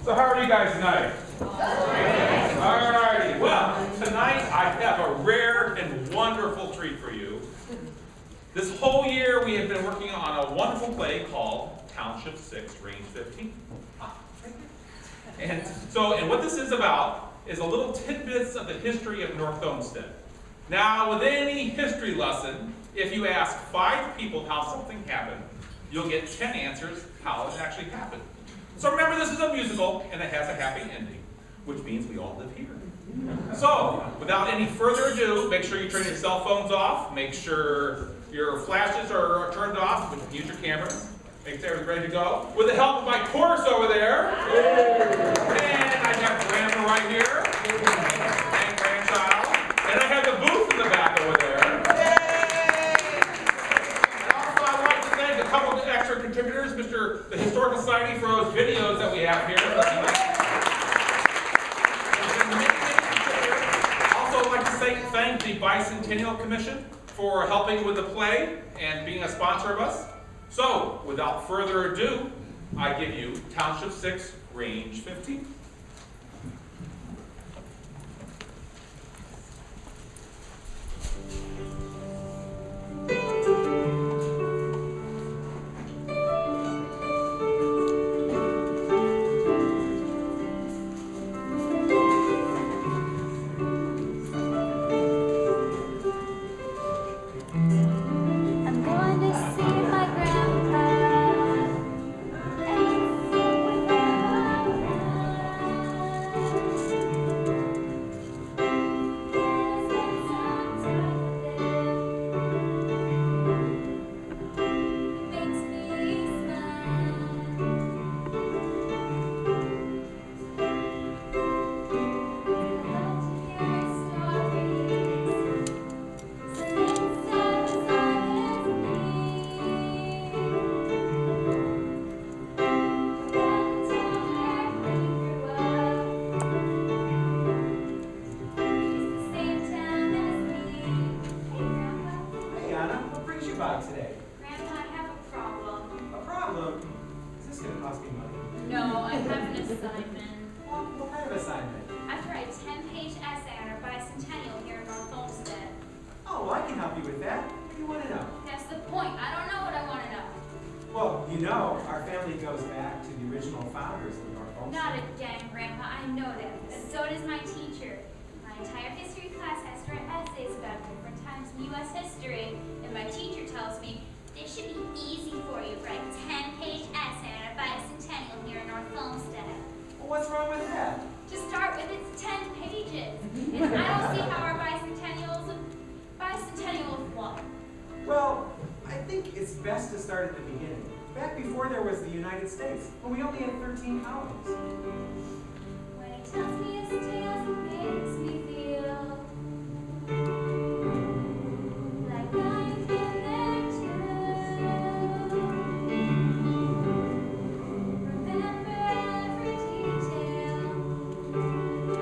So how are you guys tonight? Alrighty. Well, tonight I have a rare and wonderful treat for you. This whole year we have been working on a wonderful play called Township 6, Range 15. And what this is about is a little tidbits of the history of North Olmsted. Now, with any history lesson, if you ask 5 people how something happened, you'll get 10 answers how it actually happened. So remember, this is a musical, and it has a happy ending, which means we all live here. So, without any further ado, make sure you turn your cell phones off, make sure your flashes are turned off, use your cameras, make sure everything's ready to go. With the help of my chorus over there, and I have Grandma right here, and Grandchild, and I have the booth in the back over there. A couple of extra contributors, the Historical Society for those videos that we have here. Also, I'd like to thank the Bicentennial Commission for helping with the play and being a sponsor of us. So, without further ado, I give you Township 6, Range 15. States, but we only had 13 colonies. When he tells me his tales, it makes me feel like I've been there too. Remember every detail.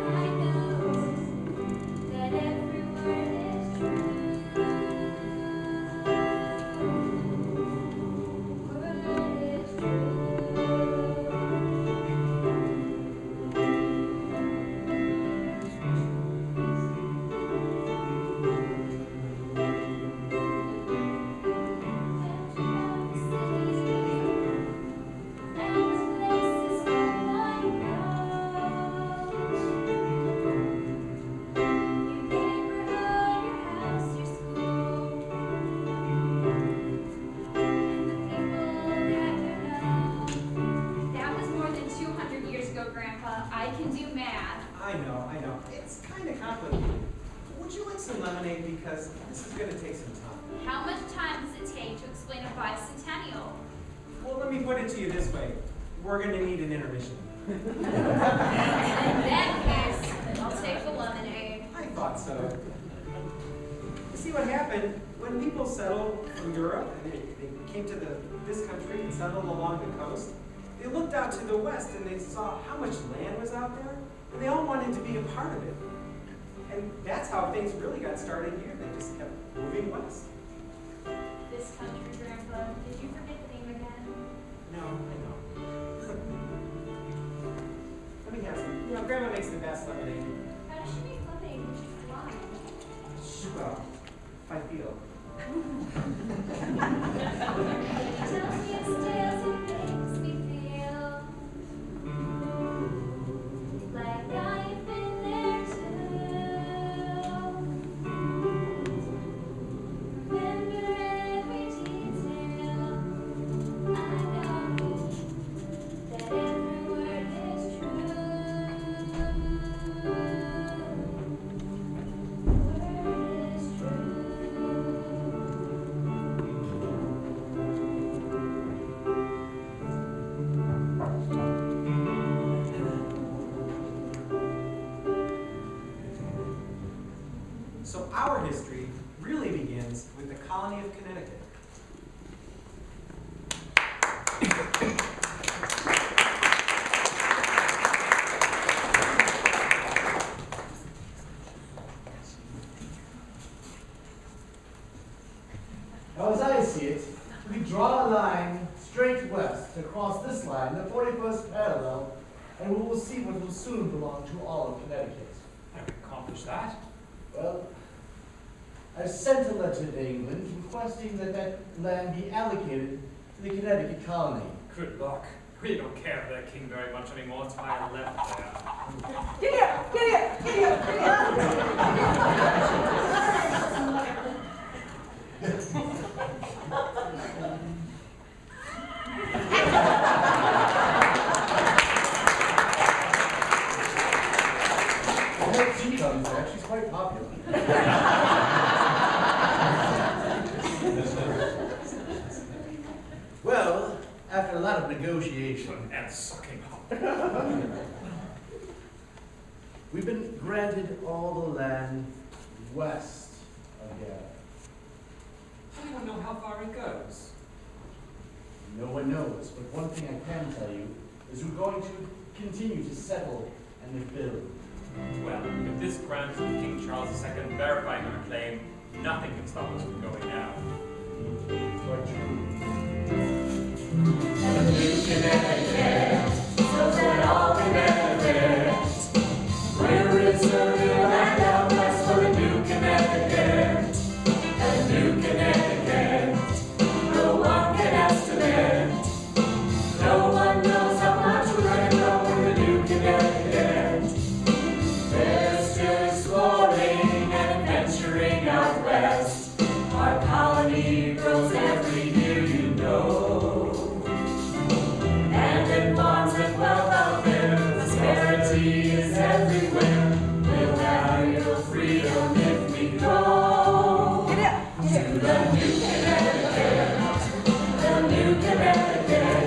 I know that every word is true. Because this is going to take some time. How much time does it take to explain a bicentennial? Well, let me put it to you this way. We're going to need an intermission. In that case, I'll take the lemonade. I thought so. You see what happened? When people settled from Europe and they came to this country and settled along the coast, they looked out to the west and they saw how much land was out there, and they all wanted to be a part of it. And that's how things really got started here. They just kept moving west. This country, Grandpa, did you forget the name again? No, I know. makes the best lemonade? How does she make lemonade when she's blind? Well, if I feel. Tells me it's tales it makes me feel like I've been there too. Remember every detail. I know that every word is true. Word is true. So our history really begins with the colony of Connecticut. Now, as I see it, we draw a line straight west across this line, the 41st parallel, and we will see what will soon belong to all of Connecticut. How do we accomplish that? Well, I've sent a letter to England requesting that that land be allocated to the Connecticut colony. Good luck. We don't care for their king very much anymore. That's why I left there. Get here! Get here! Get here! I hope she comes there. She's quite popular. Well, after a lot of negotiation, And sucking up. we've been granted all the land west of Gary. Does anyone know how far it goes? No one knows, but one thing I can tell you is we're going to continue to settle and build. Well, if this grant from King Charles II verifying our claim, nothing can stop us from going now. Quite true. So that all can benefit. We're reserving land out west for the new Connecticut. The new Connecticut. No one can estimate. No one knows how much we're gonna grow in the new Connecticut. They're still exploring and adventuring out west. Our colony grows every year, you know. And in farms and wealth out there, prosperity is everywhere. We'll have real freedom if we go Get here! to the new Connecticut, the new Connecticut.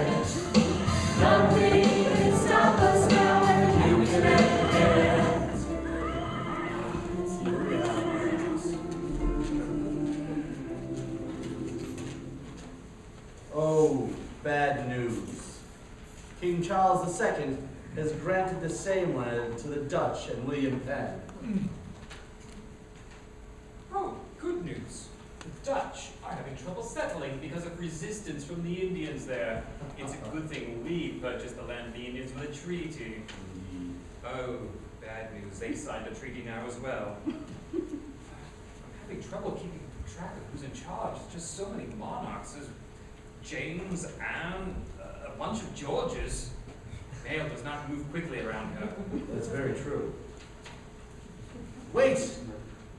Nothing can stop us now in the new Connecticut. Oh, bad news. King Charles II has granted the same land to the Dutch and William Penn. Oh, good news. The Dutch are having trouble settling because of resistance from the Indians there. It's a good thing we purchased the land of the Indians with a treaty. Oh, bad news. They signed a treaty now as well. I'm having trouble keeping track of who's in charge. There's just so many monarchs. There's James, Anne, a bunch of Georges. Mail does not move quickly around here. That's very true. Wait!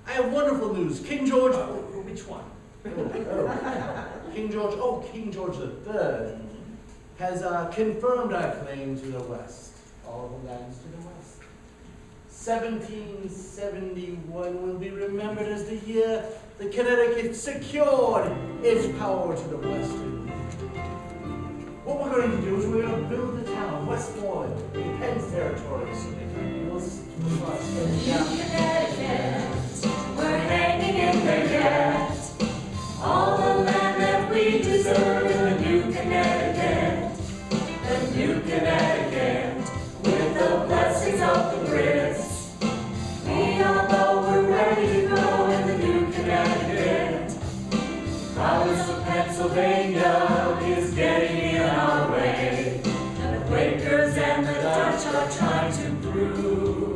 I have wonderful news. King George... Which one? King George III has confirmed our claim to the west. All the lands to the west. 1771 will be remembered as the year the Connecticut secured its power to the west. What we're going to do is we're going to build the town, Westmoreland, in Penn's territories. Connecticut, we're hanging in there yet. All the land that we deserve in the new Connecticut. The new Connecticut, with the blessings of the Brits. We all know we're ready to go in the new Connecticut. Province of Pennsylvania is getting in our way. And the Quakers and the Dutch are trying to prove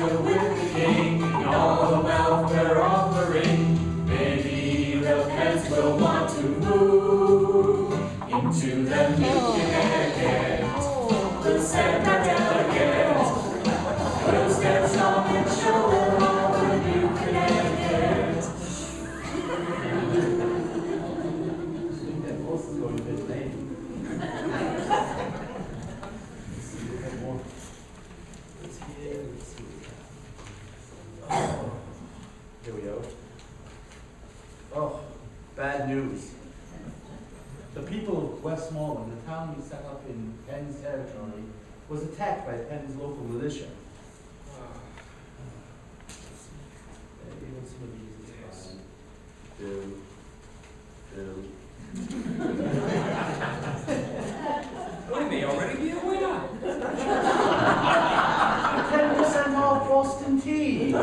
will with the king, and all the wealth they're offering. Maybe the Pence will want to move into the new Connecticut. We'll send our delegates. We'll stand strong and show them all the new Connecticut. That horse is going a bit late. Let's see, we have more. Let's see what we have. Oh, here we go. Oh, bad news. The people of Westmoreland, the town we set up in Penn's territory, was attacked by Penn's local militia. Even some of these is fine. I may already be a winner. 10% off Boston tea. Oh,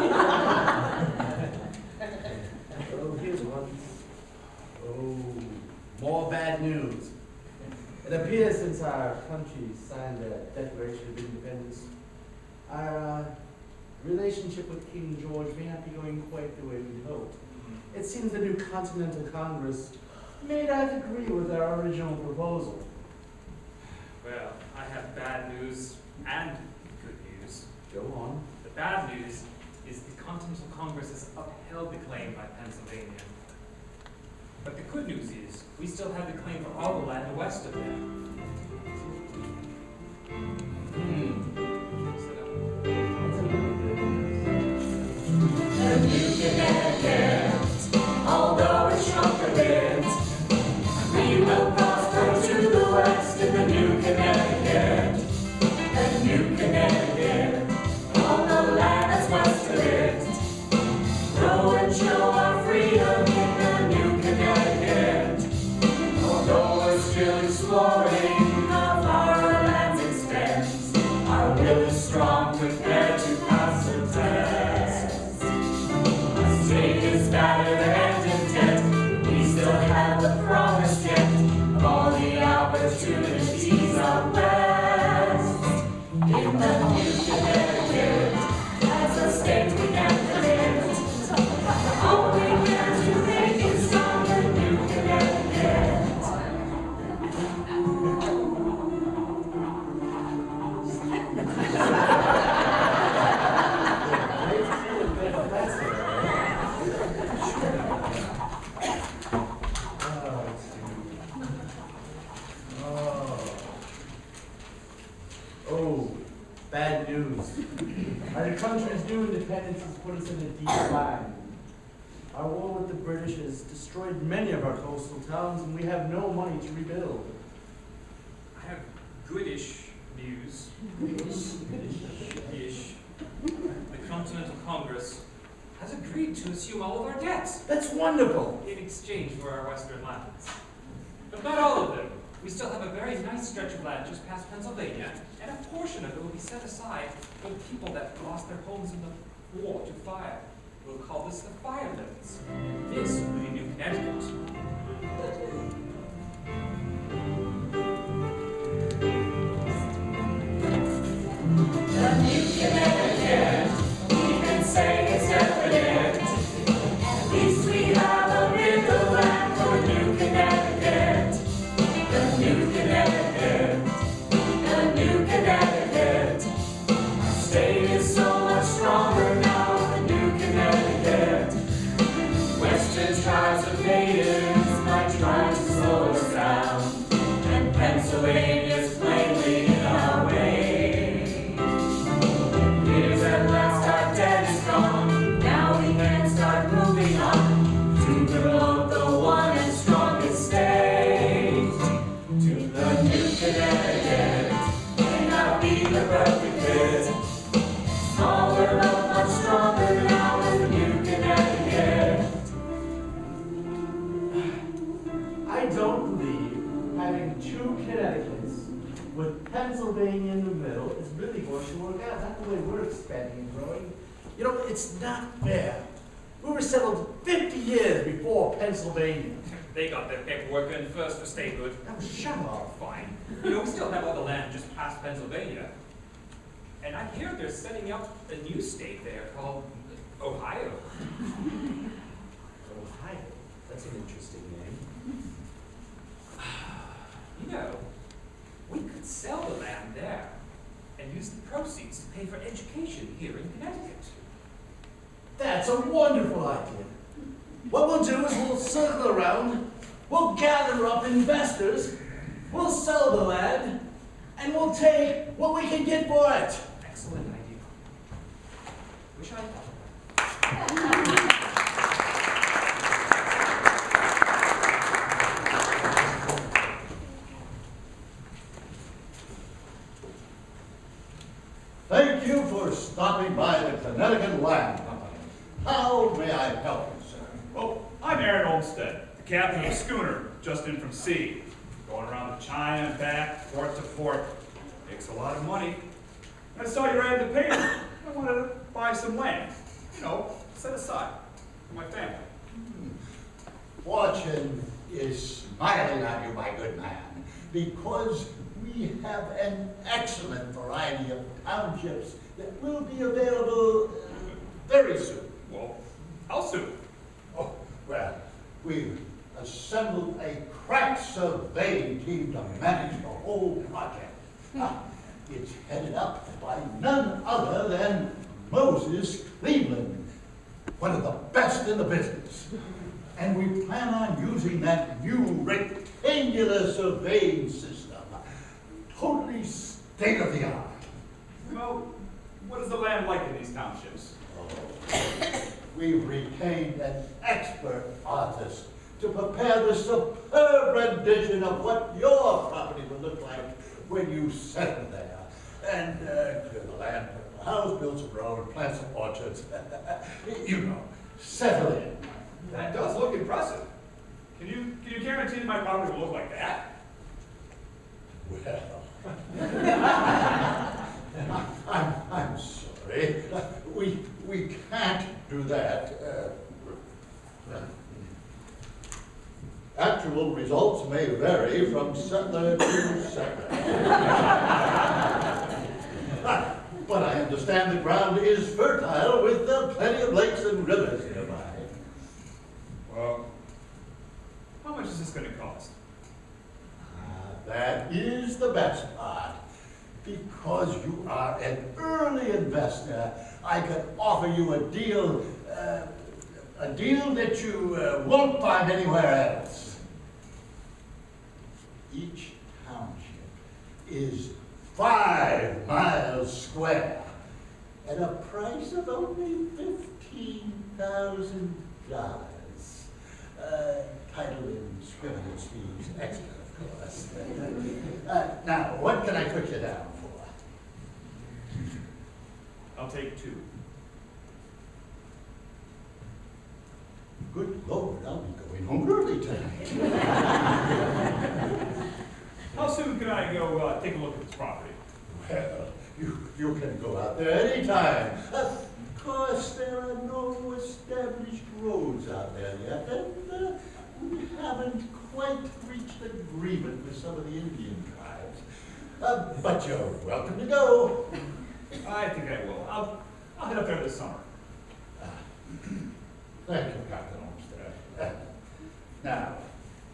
here's one. Oh, more bad news. It appears since our country signed the Declaration of Independence, our relationship with King George may not be going quite the way we hoped. It seems the new Continental Congress may not agree with our original proposal. Well, I have bad news and good news. Go on. The bad news is the Continental Congress has upheld the claim by Pennsylvania. But the good news is we still have the claim for all the land west of there. The new Connecticut, although it's shrunk a bit, we will prosper to the west in the new Connecticut. The new Connecticut, all the land that's west of it, grow and show our freedom in the new Connecticut. Although we're still exploring how far our lands extend, our will is strong, prepared to pass the test. Our state is battered and in debt, we still have the promise yet of all the opportunities out west. In the new Connecticut, as a state we can commit, all we can to make it strong, the new Connecticut. Oh, bad news. Our country's new independence has put us in a deep bind. Our war with the British has destroyed many of our coastal towns, and we have no money to rebuild. I have goodish news. Ish. The Continental Congress has agreed to assume all of our debts That's wonderful. in exchange for our western lands. But not all of them. We still have a very nice stretch of land just past Pennsylvania, and a portion of it will be set aside for the people that lost their homes in the war to fire. We'll call this the Firelands. This will be New Connecticut. The new Connecticut, we can say it's definite. At least we have a bit of land for New Connecticut. The new Connecticut, the new Connecticut. Our state is so much stronger now, the new Connecticut. Western tribes of natives might try to slow us down, and Pennsylvania's plainly in our way. Here's at last our debt is gone, now we can start moving on to promote the one and strongest state. To the new Connecticut, may not be the perfect fit. Smaller but much stronger now is the new Connecticut. I don't believe having two Connecticut's with Pennsylvania in the middle is really going to work out. Not the way we're expanding and growing. You know, it's not fair. We were settled 50 years before Pennsylvania. They got their paperwork in first for statehood. Now shut up. Fine. You know, we still have all the land just past Pennsylvania. And I hear they're setting up a new state there called Ohio. Ohio. That's an interesting name. You know, we could sell the land there and use the proceeds to pay for education here in Connecticut. That's a wonderful idea. What we'll do is we'll circle around, we'll gather up investors, we'll sell the land, and we'll take what we can get for it. Excellent idea. Wish I thought of that. Thank you for stopping by the Connecticut Land Company. How may I help you, sir? Well, I'm North Olmsted, the captain of a schooner just in from sea. Going around to China and back, port to port. Takes a lot of money. I saw your ad in the paper. I wanted to buy some land. You know, set aside for my family. Fortune is smiling on you, my good man, because we have an excellent variety of townships that will be available very soon. Well, how soon? Oh, well, we've assembled a crack surveying team to manage the whole project. It's headed up by none other than Moses Cleveland, one of the best in the business. And we plan on using that new rectangular surveying system, totally state-of-the-art. Well, what is the land like in these townships? We've retained an expert artist to prepare the superb rendition of what your property will look like when you settle there. And clear the land, put the house, build some road, plant some orchards. You know, settle in. That does look impressive. Can you guarantee that my property will look like that? Well, I'm sorry. We can't do that. Actual results may vary from settler to settler. But I understand the ground is fertile with plenty of lakes and rivers nearby. Well, how much is this going to cost? That is the best part. Because you are an early investor, I can offer you a deal that you won't find anywhere else. Each township is 5 miles square at a price of only $15,000. Title and scrivener's fees extra, of course. Now, what can I put you down for? I'll take 2. Good Lord, I'll be going home early tonight. How soon can I go take a look at this property? Well, you can go out there anytime. Of course, there are no established roads out there yet, and we haven't quite reached agreement with some of the Indian tribes. But you're welcome to go. I think I will. I'll head up there this summer. Thank you, Captain Olmsted. Now,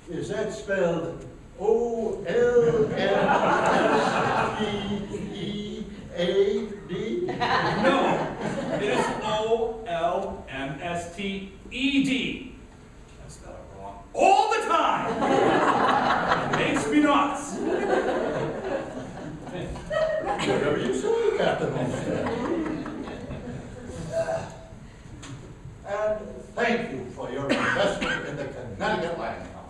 is that spelled Olmstead? No, it is Olmsted. I spell it wrong all the time. It makes me nuts. Whatever you say, Captain Olmsted. And thank you for your investment in the Connecticut Land Company.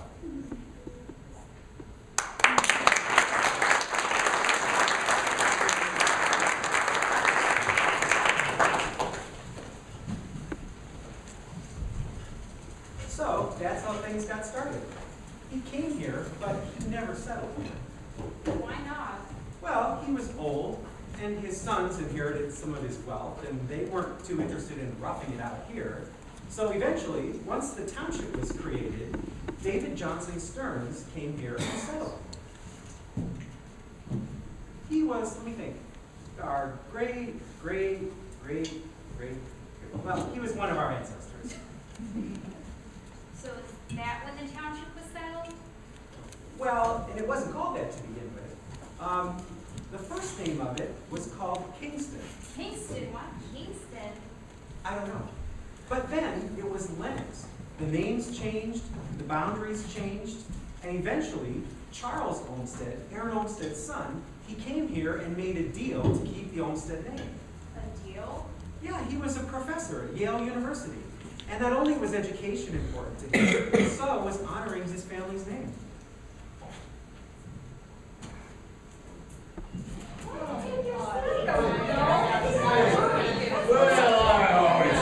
So that's how things got started. He came here, but he never settled here. Why not? Well, he was old, and his sons inherited some of his wealth, and they weren't too interested in roughing it out here. So eventually, once the township was created, David Johnson Stearns came here and settled. He was, let me think, our well, he was one of our ancestors. So is that when the township was settled? Well, and it wasn't called that to begin with. The first name of it was called Kingston. Kingston, what? Kingston? I don't know. But then it was Lennox. The names changed, the boundaries changed, and eventually Charles Olmsted, Aaron Olmsted's son, he came here and made a deal to keep the Olmsted name. A deal? Yeah, he was a professor at Yale University. And not only was education important to him, so was honoring his family's name. Well, I always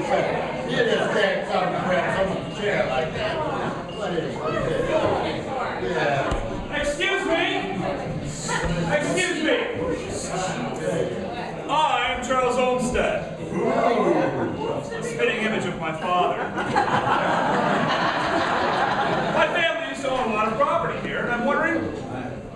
say, you just can't come and grab someone's chair like that. What is it? Yeah. Excuse me! I'm Charles Olmsted. A spitting image of my father. My family used to own a lot of property here, and I'm wondering,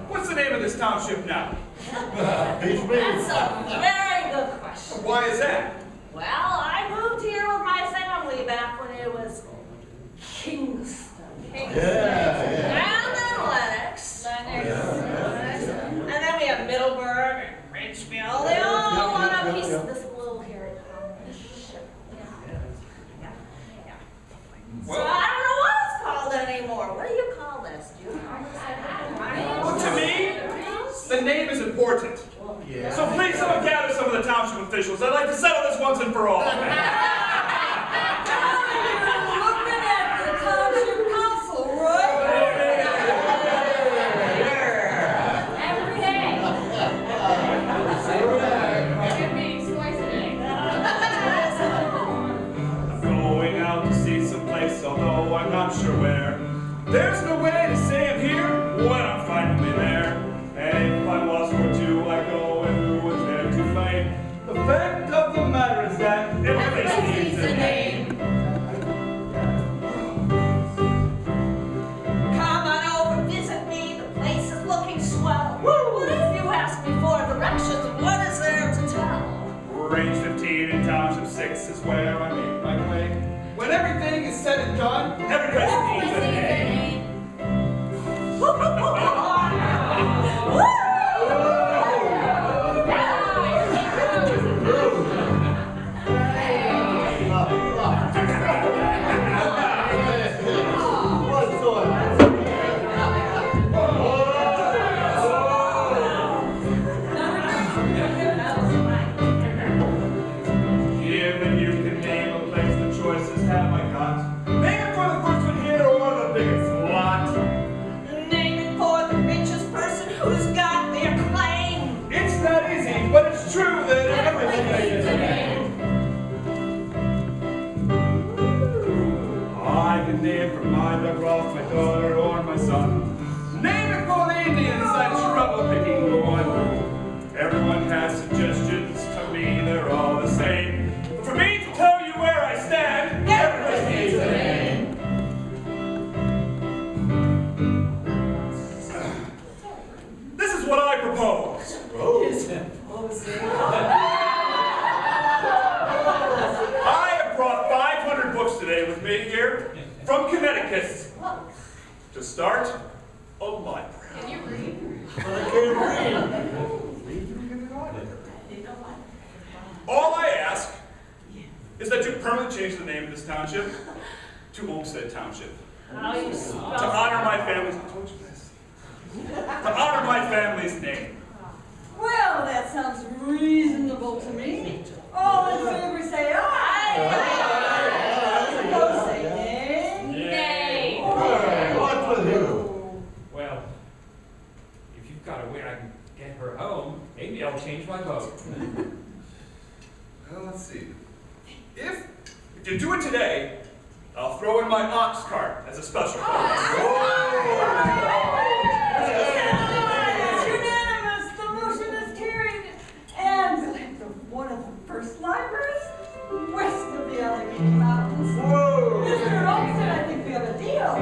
what's the name of this township now? That's a very good question. Why is that? Well, I moved here with my family back when it was Kingston. Yeah. And then Lennox. And then we have Middleburg and Ridgefield. They all want a piece of this little hairy township. Yeah. So I don't know what it's called anymore. What do you call this? Do you call this? Well, to me, the name is important. Yeah. So please someone gather some of the township officials. I'd like to settle this once and for all. Looking at the township council, right? Every day. Good meetings twice a day. I'm going out to see some place, although I'm not sure where. There's no way to say I'm here when I'm finally there. And if I'm lost or two, I go and who was there to find. The fact of the matter is that every place needs a name. Come on over, visit me. The place is looking swell. What if you ask me for directions? What is there to tell? Range 15 in Township 6 is where I make my way. When everything is said and done, every place needs a name. Given you can name a place, the choices have I got. Name it for the first one here or the biggest lot. Name it for the richest person who's got their claim. It's not easy, but it's true that everything needs a name. I can name for my dog, my daughter, or my son. Name it for the Indians I trouble picking the one. Everyone has suggestions, to me they're all the same. But for me to tell you where I stand, everyone needs a name. This is what I propose. I have brought 500 books today with me here from Connecticut to start a library. Can you read? I can't read. All I ask is that you permanently change the name of this township to Olmsted Township. How you To spell honor my family's, I told you this. To honor my family's name. Well, that sounds reasonable to me. All in favor say aye. Opposed say nay. Nay. What's with you? Well, if you've got a way I can get her home, maybe I'll change my vote. Well, let's see. If you do it today, I'll throw in my ox cart as a special prize. It's unanimous. The motion is carried. And we'll have one of the first libraries west of the Allegheny Mountains. Mr. Olmsted, I think we have a deal.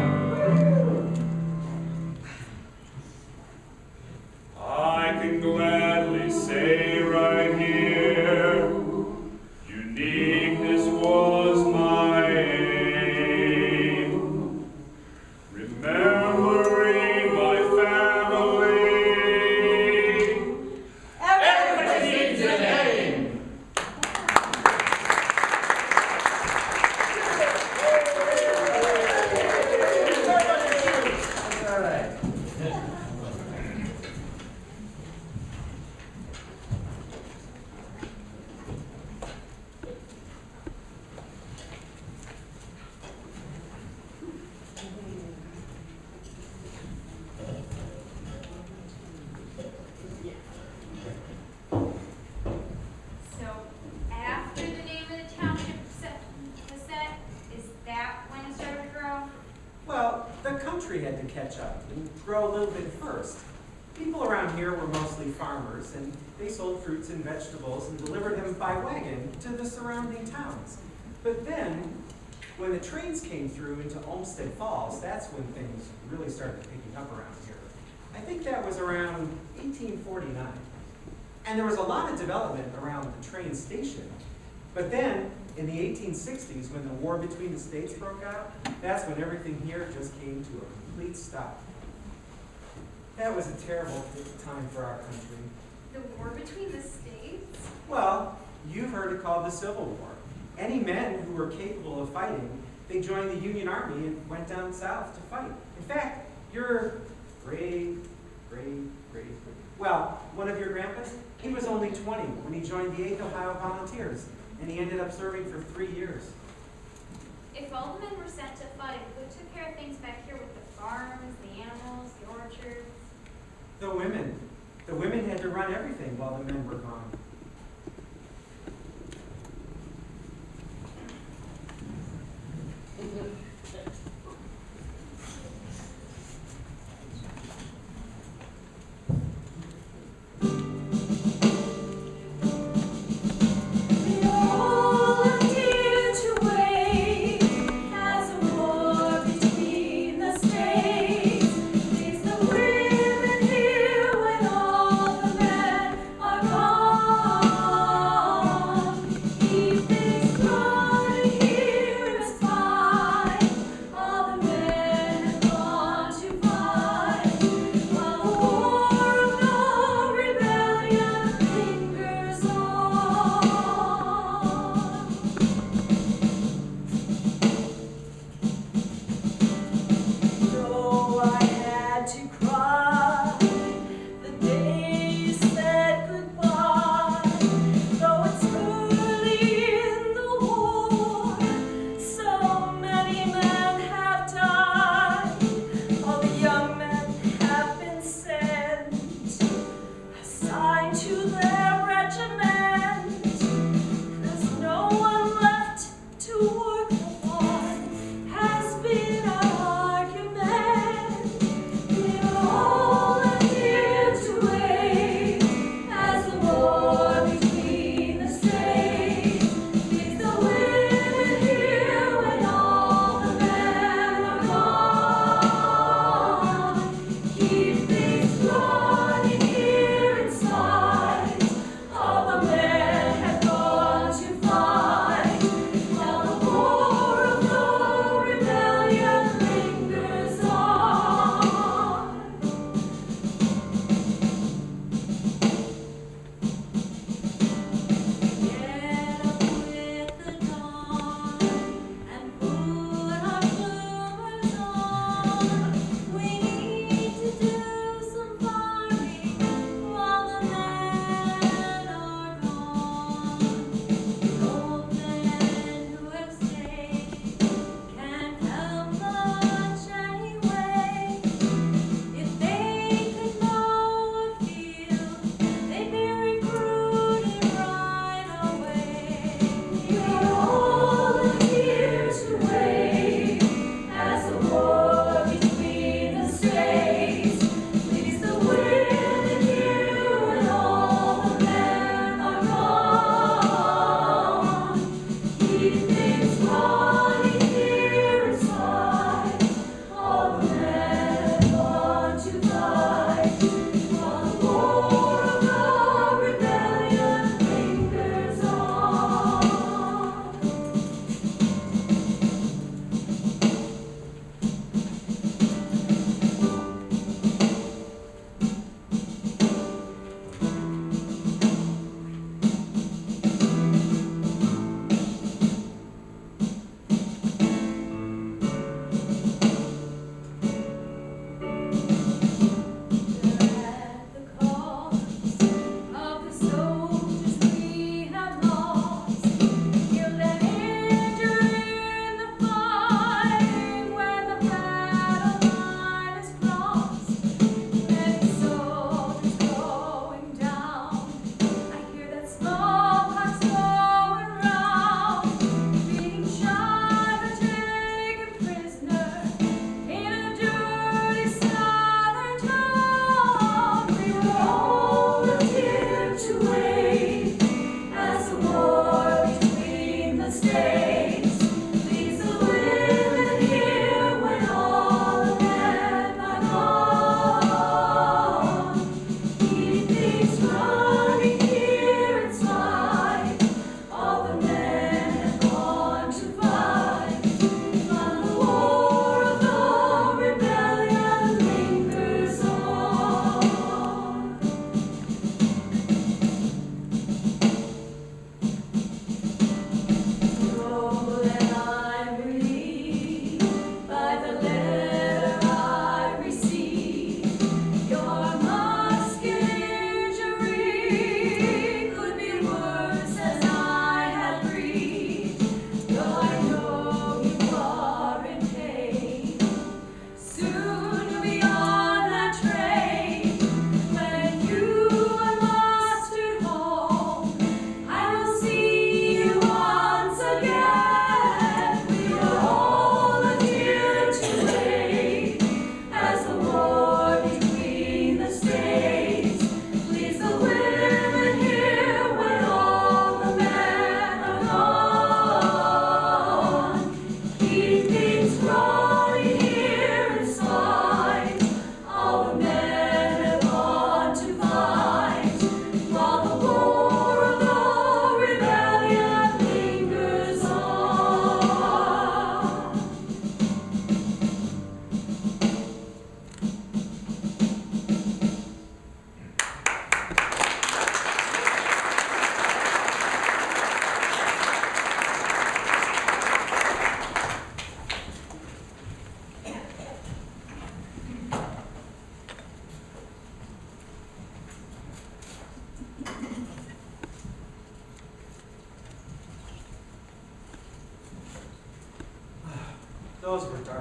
I can gladly say country had to catch up and grow a little bit first. People around here were mostly farmers, and they sold fruits and vegetables and delivered them by wagon to the surrounding towns. But then, when the trains came through into Olmsted Falls, that's when things really started picking up around here. I think that was around 1849. And there was a lot of development around the train station. But then, in the 1860s, when the war between the states broke out, that's when everything here just came to a complete stop. That was a terrible time for our country. The war between the states? Well, you've heard it called the Civil War. Any men who were capable of fighting, they joined the Union Army and went down south to fight. In fact, your well, one of your grandpas, he was only 20 when he joined the 8th Ohio Volunteers, and he ended up serving for 3 years. If all the men were sent to fight, who took care of things back here with the farms, the animals, the orchards? The women. The women had to run everything while the men were gone. All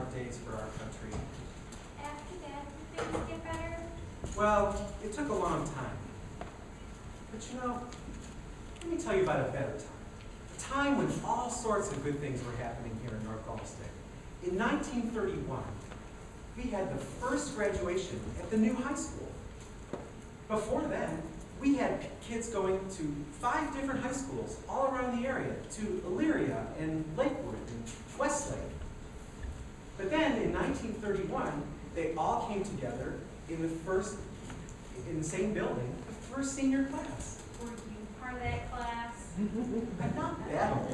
dark days for our country. After that, did things get better? Well, it took a long time. But you know, let me tell you about a better time. A time when all sorts of good things were happening here in North Olmsted. In 1931, we had the first graduation at the new high school. Before then, we had kids going to 5 different high schools all around the area, to Elyria and Lakewood and Westlake. But then in 1931, they all came together in the same building, the first senior class. Were you part of that class? I'm not that old.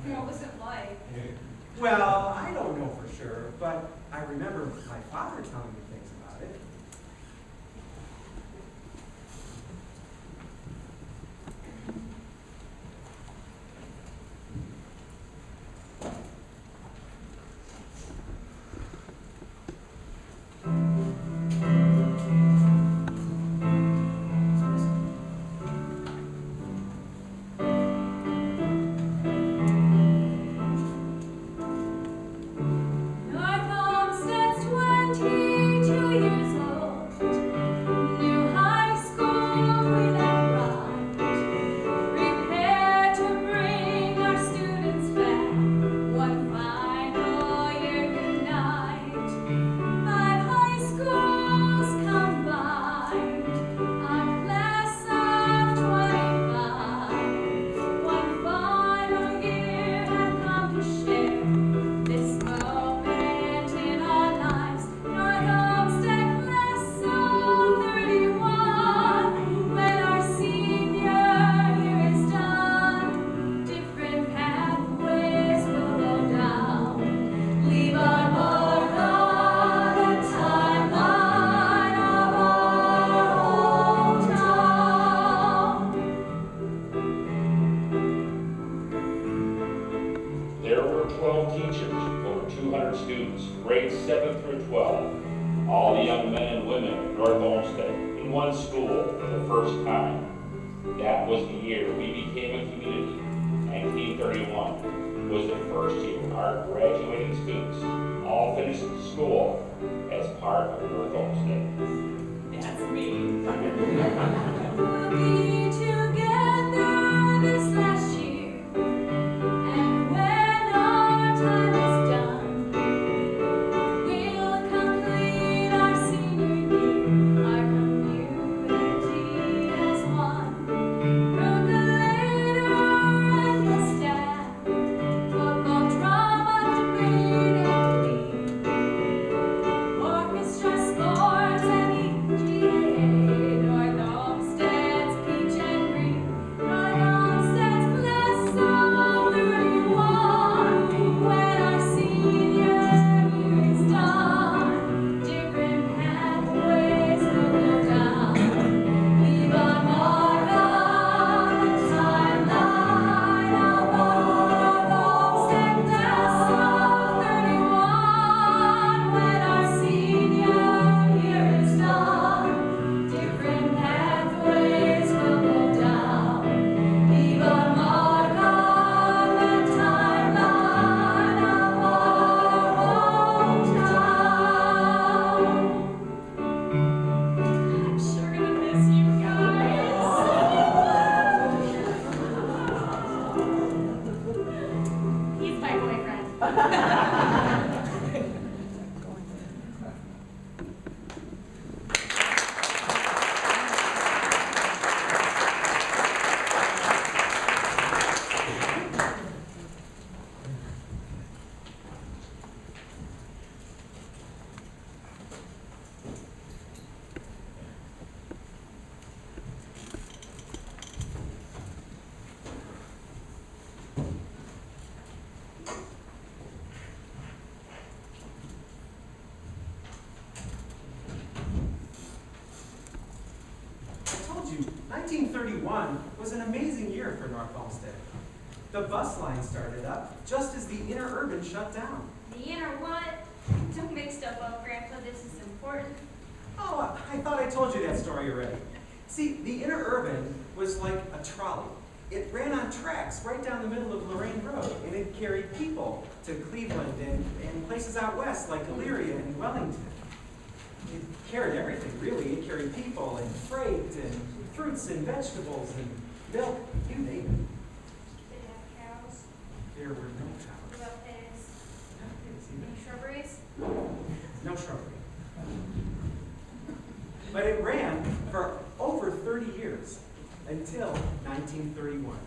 What was it like? Well, I don't know for sure, but I remember my father telling me things about it. North Olmsted's 22 years old. New high school we then ride. Prepare to bring our students back. One final year unite. 5 high schools combined. A class of 25. One final year had come to share this moment in our lives. North Olmsted class of 31. When our senior year is done, different pathways will go down. Leave our mark on the timeline of our hometown. There were 12 teachers, over 200 students, grades 7 through 12, all the young men and women of North Olmsted in one school for the first time. That was the year we became a community. 1931 was the first year our graduating students all finished school as part of North Olmsted. That's me. We'll be together this last year, and when our time is done, we'll complete our senior year. Our community has won. Percolator and the staff, football, drama, debate, and glee, orchestra, sports, and EGA. North Olmsted's peach and green. North Olmsted's class of 31. When our senior year is done, different pathways will go down. Leave our mark on the timeline of our North Olmsted class of 31. When our senior year is done, different pathways will go down. Leave our mark on the timeline of our hometown. I'm sure gonna miss you guys. He's my boyfriend. I told you, 1931 was an amazing year for North Olmsted. The bus line started up just as the inner urban shut down. The inner what? Don't make stuff up, Grandpa. This is important. Oh, I thought I told you that story already. See, the inner urban was like a trolley. It ran on tracks right down the middle of Lorraine Road, and it carried people to Cleveland and places out west like Elyria and Wellington. It carried everything, really. It carried people and freight and fruits and vegetables and milk, you name it. Did it have cows? There were no What cows. about pigs? No pigs either. Any shrubberies? No shrubbery. But it ran for over 30 years until 1931.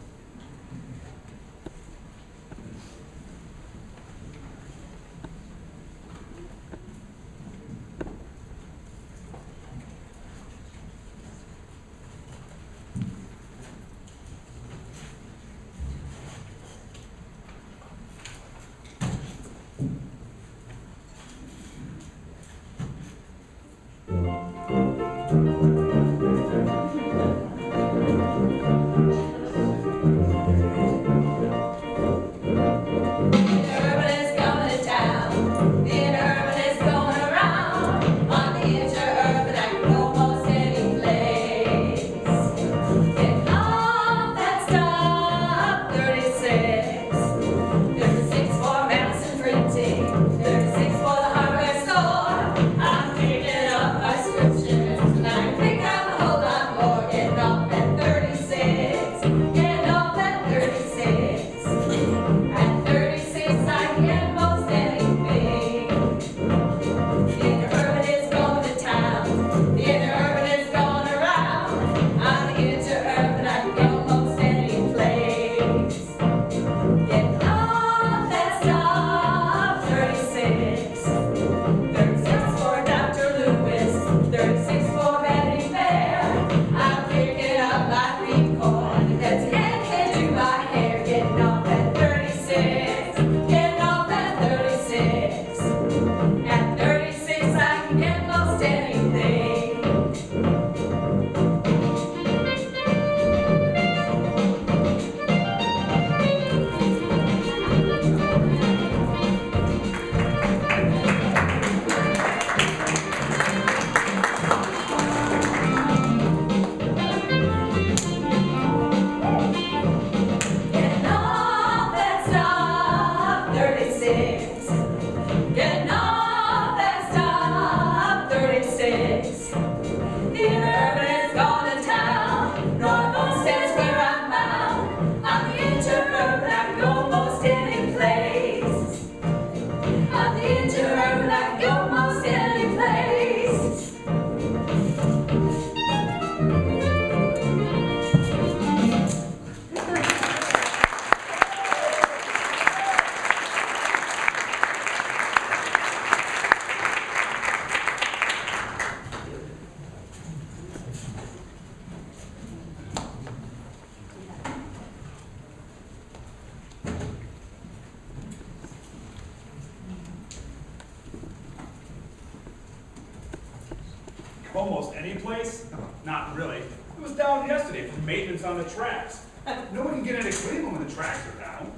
Almost any place? Not really. It was down yesterday for maintenance on the tracks. Nobody can get into Cleveland when the tracks are down.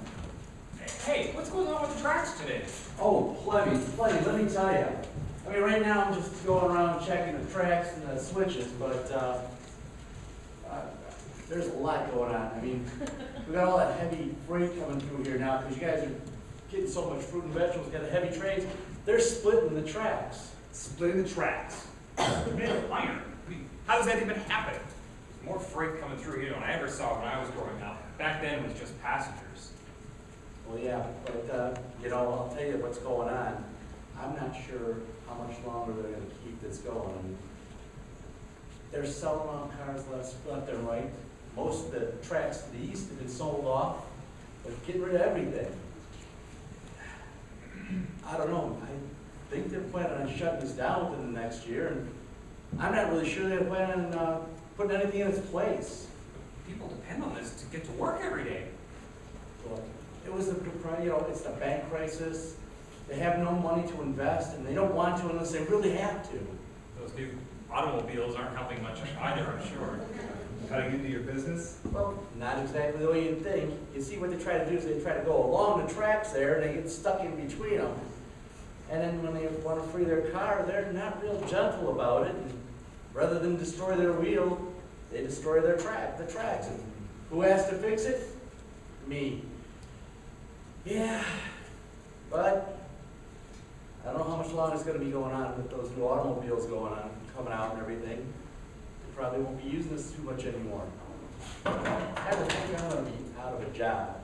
Hey, what's going on with the tracks today? Oh, plenty. Let me tell you. I mean, right now I'm just going around checking the tracks and the switches, but there's a lot going on. I mean, we got all that heavy freight coming through here now because you guys are getting so much fruit and vegetables, got the heavy trains. They're splitting the tracks. Splitting the tracks. They're made of iron. How does that even happen? There's more freight coming through here than I ever saw when I was growing up. Back then it was just passengers. Well, yeah, but you know, I'll tell you what's going on. I'm not sure how much longer they're going to keep this going. I mean, they're selling off cars left and right. Most of the tracks to the east have been sold off. They're getting rid of everything. I don't know. I think they're planning on shutting this down within the next year, and I'm not really sure they're planning on putting anything in its place. People depend on this to get to work every day. Well, it was it's the bank crisis. They have no money to invest, and they don't want to unless they really have to. Those new automobiles aren't helping much either, I'm sure. Cutting into your business? Well, not exactly the way you'd think. You see, what they try to do is they try to go along the tracks there, and they get stuck in between them. And then when they want to free their car, they're not real gentle about it. And rather than destroy their wheel, they destroy the tracks. And Who has to fix it? Me. Yeah, but I don't know how much longer it's going to be going on with those new automobiles coming out and everything. They probably won't be using this too much anymore. I have a feeling I'm going to be out of a job.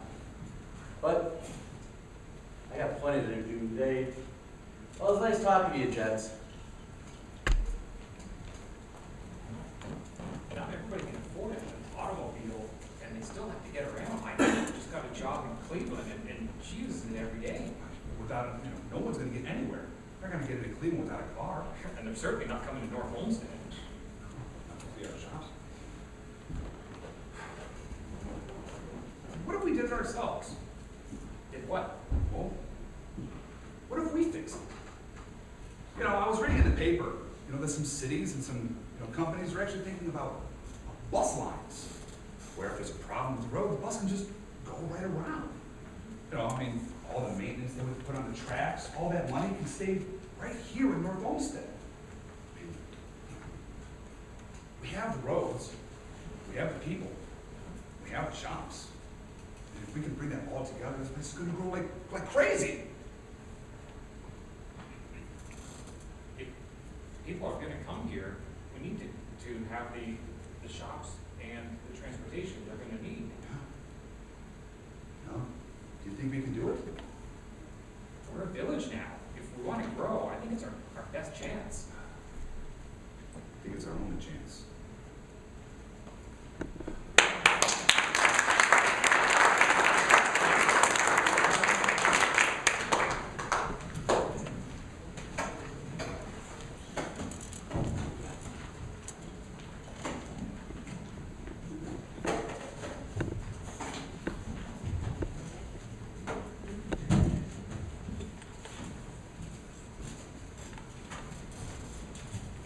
But I got plenty to do today. Well, it's nice talking to you, gents. Not everybody can afford an automobile, and they still have to get around. My aunt just got a job in Cleveland, and she uses it every day. Without, no one's gonna get anywhere. They're gonna get into Cleveland without a car. And they're certainly not coming to North Olmsted. Not to see our shops. What if we did it ourselves? Did what? Well, what if we fix it? I was reading in the paper, that some cities and some, companies are actually thinking about bus lines, where if there's a problem with the road, the bus can just go right around. All the maintenance they would put on the tracks, all that money can stay right here in North Olmsted. We have the roads, we have the people, we have the shops. And if we can bring that all together, this place is going to grow like crazy. If people are going to come here, we need to have the shops and the transportation they're going to need. No? Do you think we can do it? We're a village now. If we want to grow, I think it's our best chance. I think it's our only chance.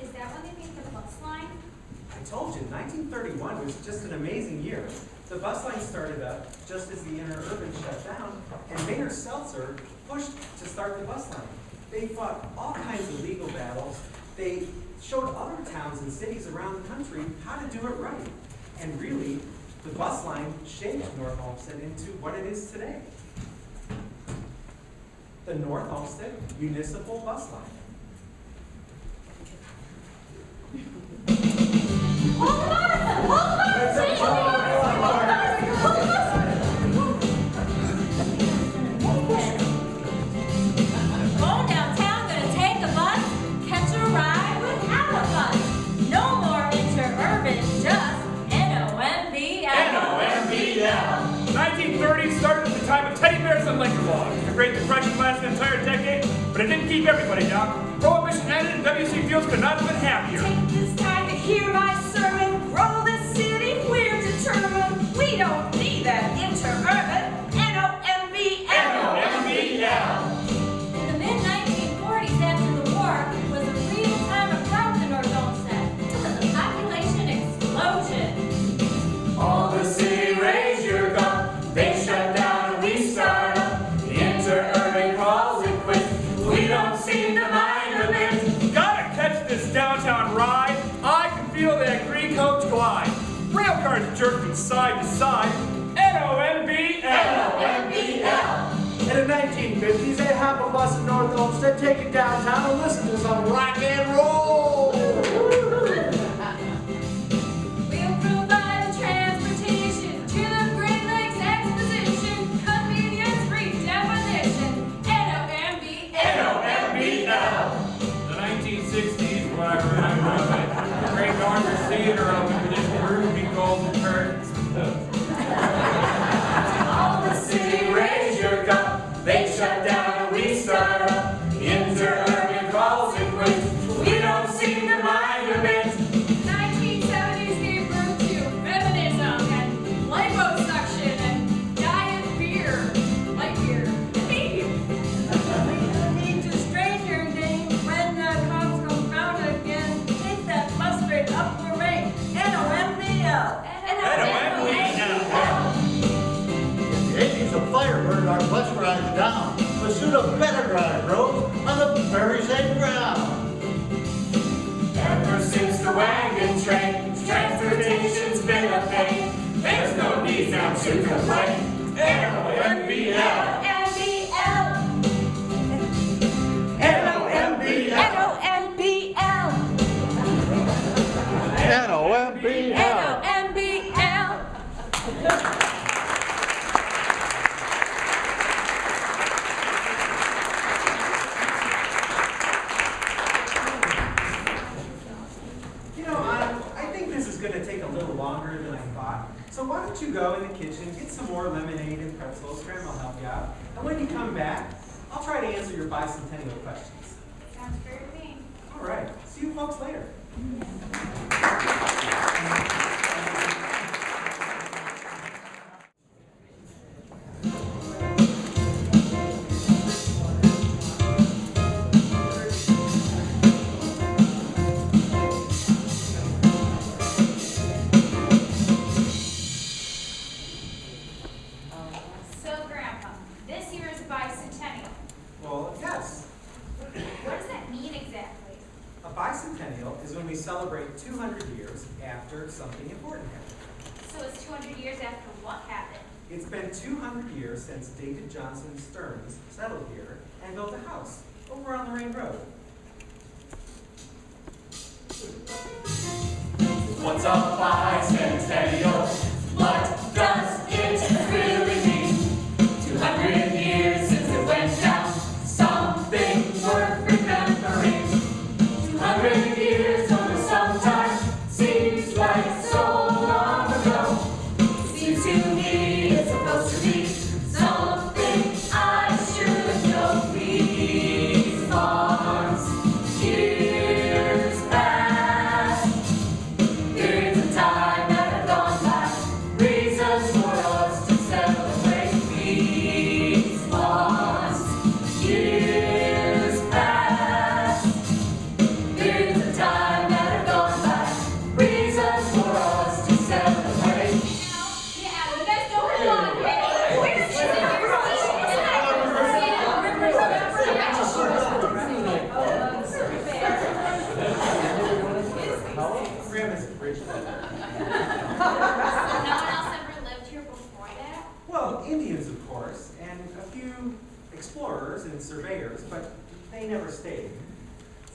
Is that when they made the bus line? I told you, 1931 was just an amazing year. The bus line started up just as the interurban shut down, and Mayor Seltzer pushed to start the bus line. They fought all kinds of legal battles. They showed other towns and cities around the country how to do it right. And really, the bus line shaped North Olmsted into what it is today. The North Olmsted Municipal Bus Line. Going downtown, gonna take a bus, catch a ride without a bus. No more interurban, just NOMBL. NOMBL. 1930s started at the time of teddy bears and liquor laws. The Great Depression lasted an entire decade, but it didn't keep everybody down. Prohibition ended and W.C. Fields could not have been happier. Take this time to hear my sermon. Grow this city, we're determined. We don't need that interurban. NOMBL. NOMBL. In the mid-1940s, after the war, was a real time of growth in North Olmsted. It was a population explosion. All the city raise your gun. They shut down and we start up. The interurban calls it quits. We don't seem to mind a bit. Gotta catch this downtown ride. I can feel that green coach glide. Rail cars jerk from side to side. NOMBL. NOMBL. In the 1950s, they hop a bus in North Olmsted, take it downtown, and listen to some rock and roll. We'll provide transportation to the Great Lakes Exposition. Convenience, free definition. NOMBL. NOMBL. The 1960s, what I remember of it, the Great Northern Theater opened with its ruby golden curtains. All the city raise your cup. They shut down and we start up. The interurban calls it quits. We don't seem to mind a bit. 1970s gave birth to feminism and liposuction and diet beer, light beer. Lead to stranger things when the cops come round again. Take that bus straight up the rank. NOMBL. If the engines of fire burned our bus rides down, pursuit of better drive roads on the very same ground. Ever since the wagon train, transportation's been a pain. There's no need to complain. N-O-M-B-L. So why don't you go in the kitchen, get some more lemonade and pretzels, Grandma will help you out. And when you come back, I'll try to answer your bicentennial questions. Sounds fair to me. All right, see you folks later. Bicentennial is when we celebrate 200 years after something important happened. So it's 200 years after what happened? It's been 200 years since David Johnson Stearns settled here and built a house over on Lorraine Road. What's a bicentennial? What does it really mean? 200 years since it went down, something worth remembering. 200 years on the sometime seems like so long ago. Seems to me it's supposed to be something I should know. Response, years past, periods of time that have gone by, reasons for us to celebrate. Response, years past, periods of time that have gone by, reasons for us to celebrate. Yeah, you guys don't belong here. Where's the Grandma's a bridge. No one else ever lived here before that? Well, Indians, of course, and a few explorers and surveyors, but they never stayed.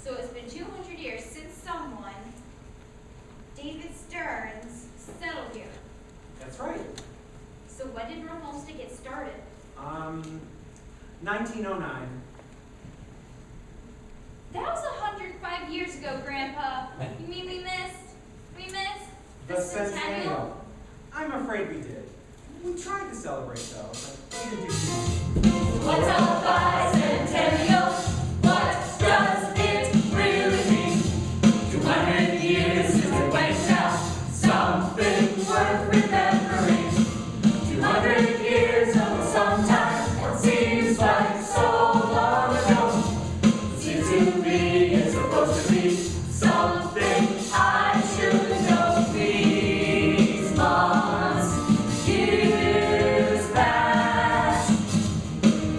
So it's been 200 years since someone, David Stearns, settled here. That's right. So when did North Olmsted get started? 1909. That was 105 years ago, Grandpa. You mean we missed? We missed The Centennial. I'm afraid we did. We tried to celebrate though, but we didn't do too much. What's a bicentennial? What does it really mean? 200 years since it went down, something worth remembering. 200 years of sometime, it seems like so long ago. Seems to me it's supposed to be something I should know. These months, years past,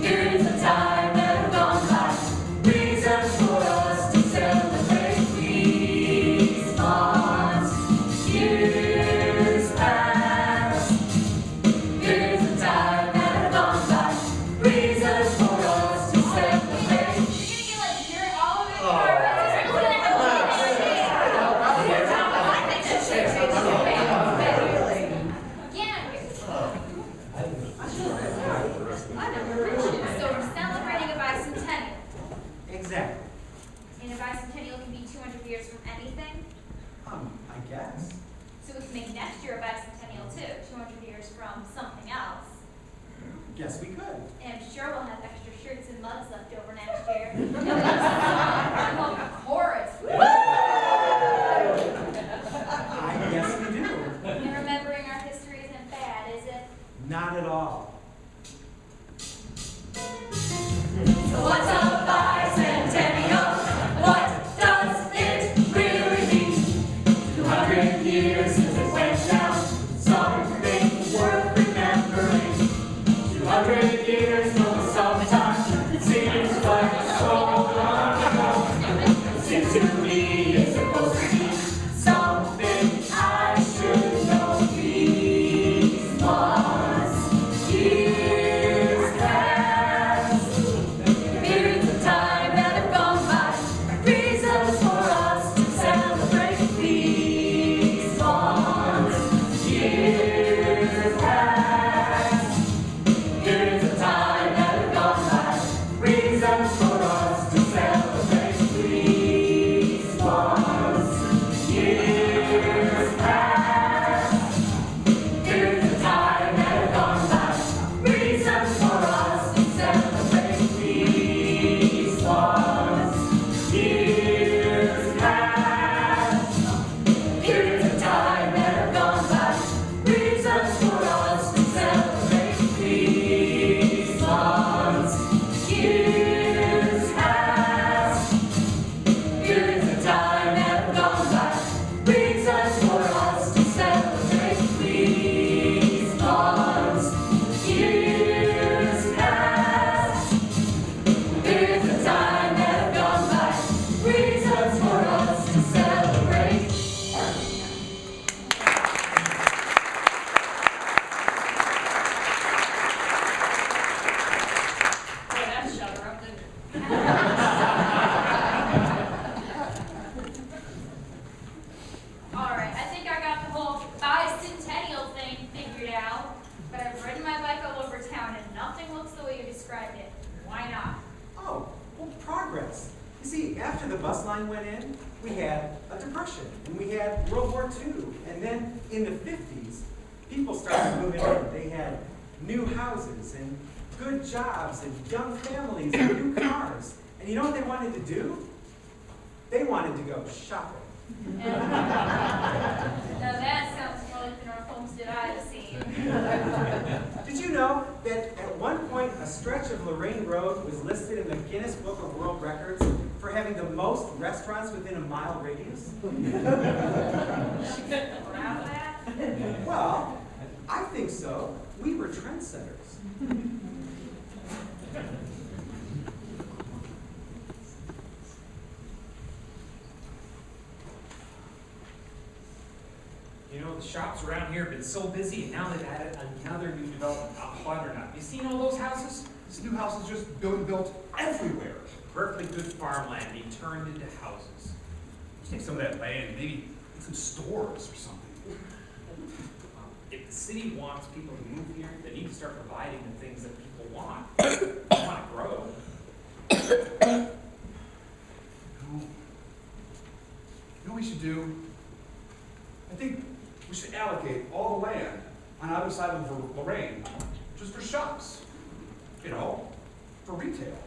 periods of time that have gone by, reasons for us to celebrate. These months, years past, periods of time that have gone by, reasons for us to celebrate. You're gonna get like dirt all over the carpet. We're gonna have So we're celebrating a bicentennial. Exactly. And a bicentennial can be 200 years from anything. I guess. So we can make next year a bicentennial too, 200 years from something else. Guess we could. And I'm sure we'll have extra shirts and mugs left over next year. And we'll have a chorus. I guess we do. And remembering our history isn't bad, is it? Not at all. So what's a bicentennial? What does it really mean? 200 years since it went down, something worth remembering. 200 years from sometime, it seems like so Alright, I think I got the whole Bicentennial thing figured out, but I've ridden my bike all over town and nothing looks the way you described it. Why not? Oh, well, progress. You see, after the bus line went in, we had a depression, and we had World War II, and then in the 50s, people started moving in. They had new houses and good jobs and young families and new cars. And you know what they wanted to do? They wanted to go shopping. Now that sounds more like the North Olmsted I've seen. Did you know that at one point a stretch of Lorraine Road was listed in the Guinness Book of World Records for having the most restaurants within a mile radius? Around that? Well, I think so. We were trendsetters. You know, the shops around here have been so busy, and now they've added another new development out Butternut. You seen all those houses? This new house is just built everywhere. Perfectly good farmland being turned into houses. Just take some of that land, maybe some stores or something. If the city wants people to move here, they need to start providing the things that people want. They want to grow. You know what we should do? I think we should allocate all the land on either side of Lorraine just for shops. You know, for retail.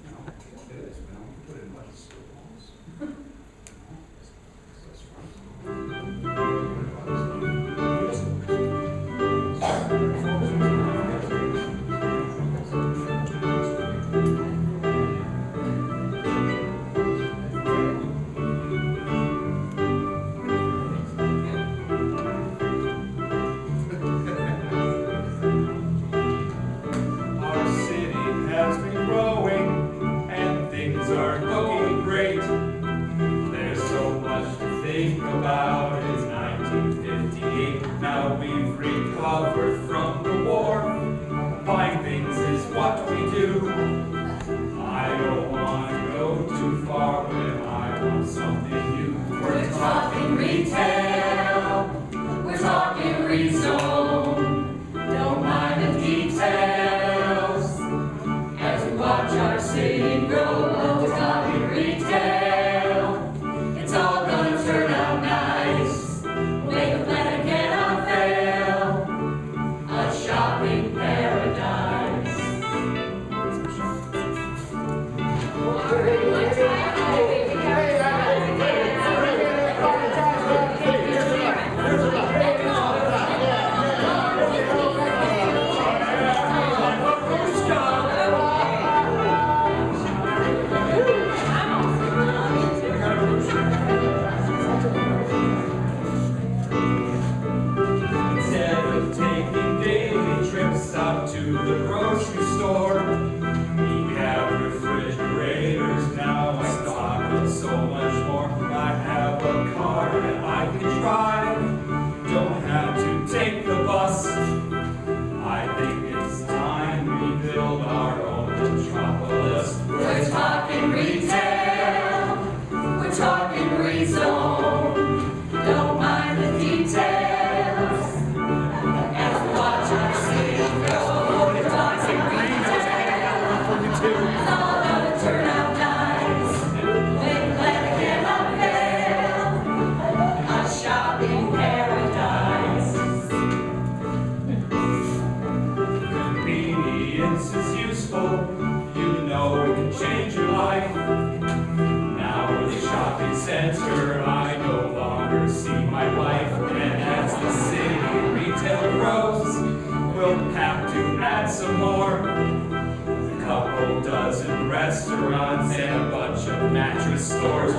You know, it is, you know, we can put it in like strip malls. Restaurants and a bunch of mattress stores.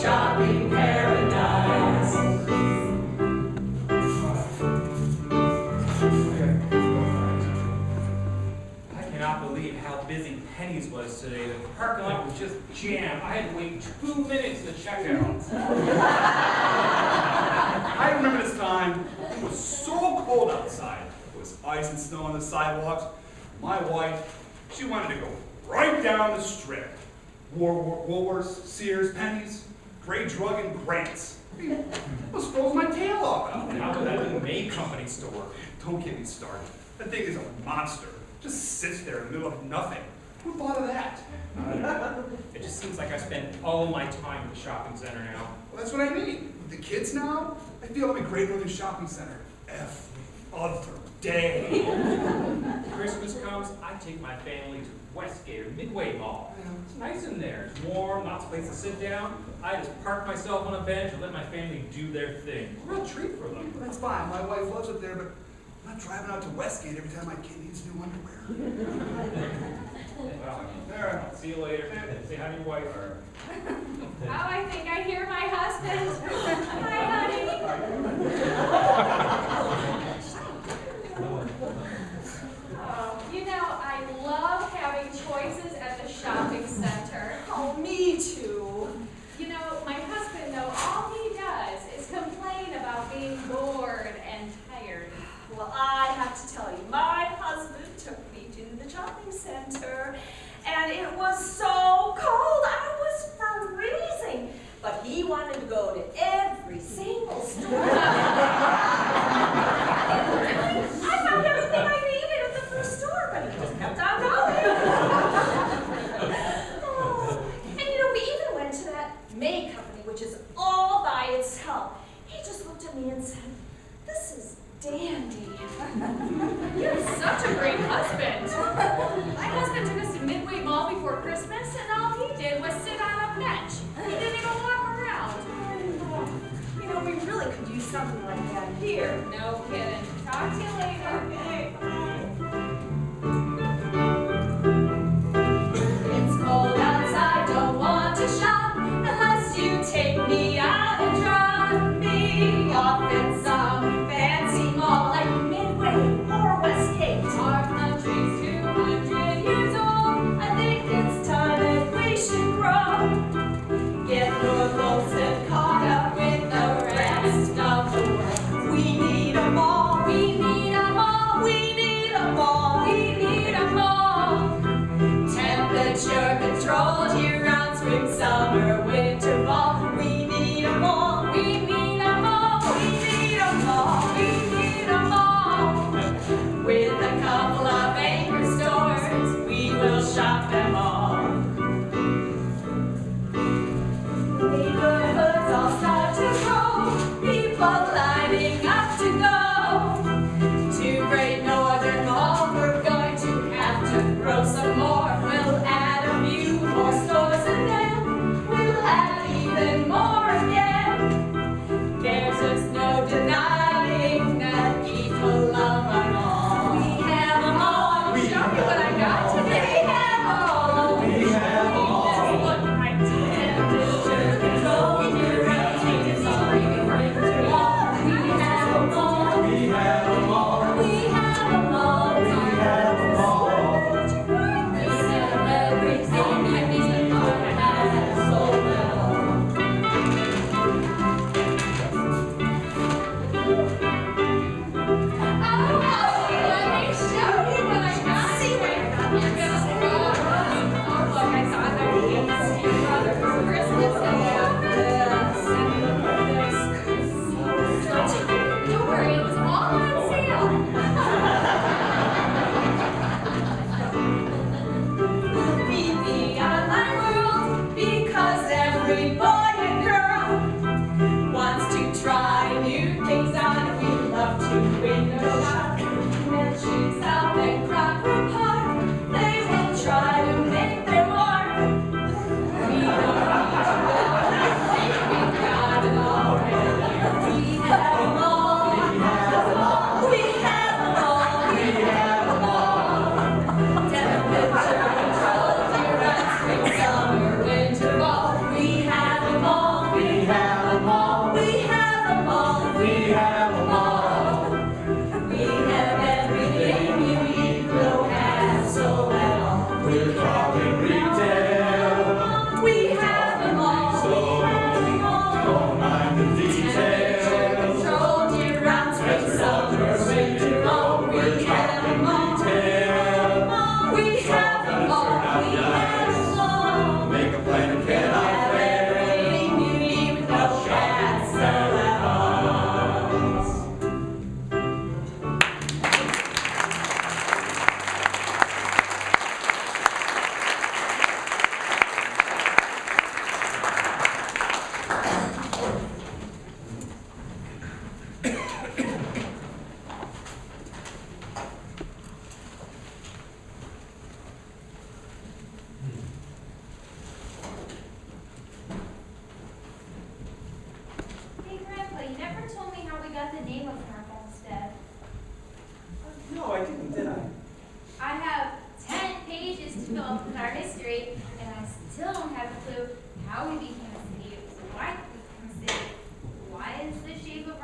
Shopping paradise. was today. The parking lot was just jammed. I had to wait 2 minutes to check out. I remember this time, it was so cold outside. There was ice and snow on the sidewalks. My wife, she wanted to go right down the strip. Woolworths, Sears, Penny's, Grey Drug, and Grant's. I almost froze my tail off out there. How could that be a May Company store? Don't get me started. That thing is a monster. Just sits there in the middle of nothing. Who thought of that? It just seems like I spend all my time in the shopping center now. Well, that's what I mean. With the kids now, I feel like a Great Northern Shopping Center. Other day. Christmas comes, I take my family to Westgate or Midway Mall. It's nice in there. It's warm, lots of places to sit down. I just park myself on a bench and let my family do their thing. It's a real treat for them. Well, that's fine. My wife loves it there, but I'm not driving out to Westgate every time my kid needs new underwear. Well, there. See you later. Say hi to your wife. Oh, I think I hear my husband. Hi, honey. You know, I love having choices at the shopping center. Oh, me too. You know, my husband, though, all he does is complain about being bored and tired. Well, I have to tell you, my husband took me to the shopping center, and it was so cold, I was freezing. But he wanted to go to every single store. I found everything I needed at the first store, but he just kept on going. Oh, and you know, we even went to that May Company, which is all by itself. He just looked at me and said, "This is dandy." You're such a great husband. My husband took us to Midway Mall before Christmas, and all he did was sit on a bench. He didn't even walk around. You know, we really could use something like that here. No kidding. Talk to you later. Okay. It's cold outside, don't want to shop unless you take me out and drop me off at some fancy mall like Midway or Westgate. Our country's 200 years old. I think it's time that we should grow. Get North Olmsted caught up with the rest of the world. We need a mall. We need a mall. We need a mall. We need a mall. Temperature controlled year-round, spring, summer, winter, fall. We need a mall. We need a mall. We need a mall. We need a mall. With a couple of anchor stores, we will shop them all. Neighborhoods all start to grow. People lining up to go to Great Northern Mall. We're going to have to grow some more. We'll add a few more stores and then we'll add even more again. There's just no denying that people love a mall. We have a mall. I'll show you what I got today. We have a mall. We have a mall. Look, I did. Temperature control. Your routine is all you bring to wall.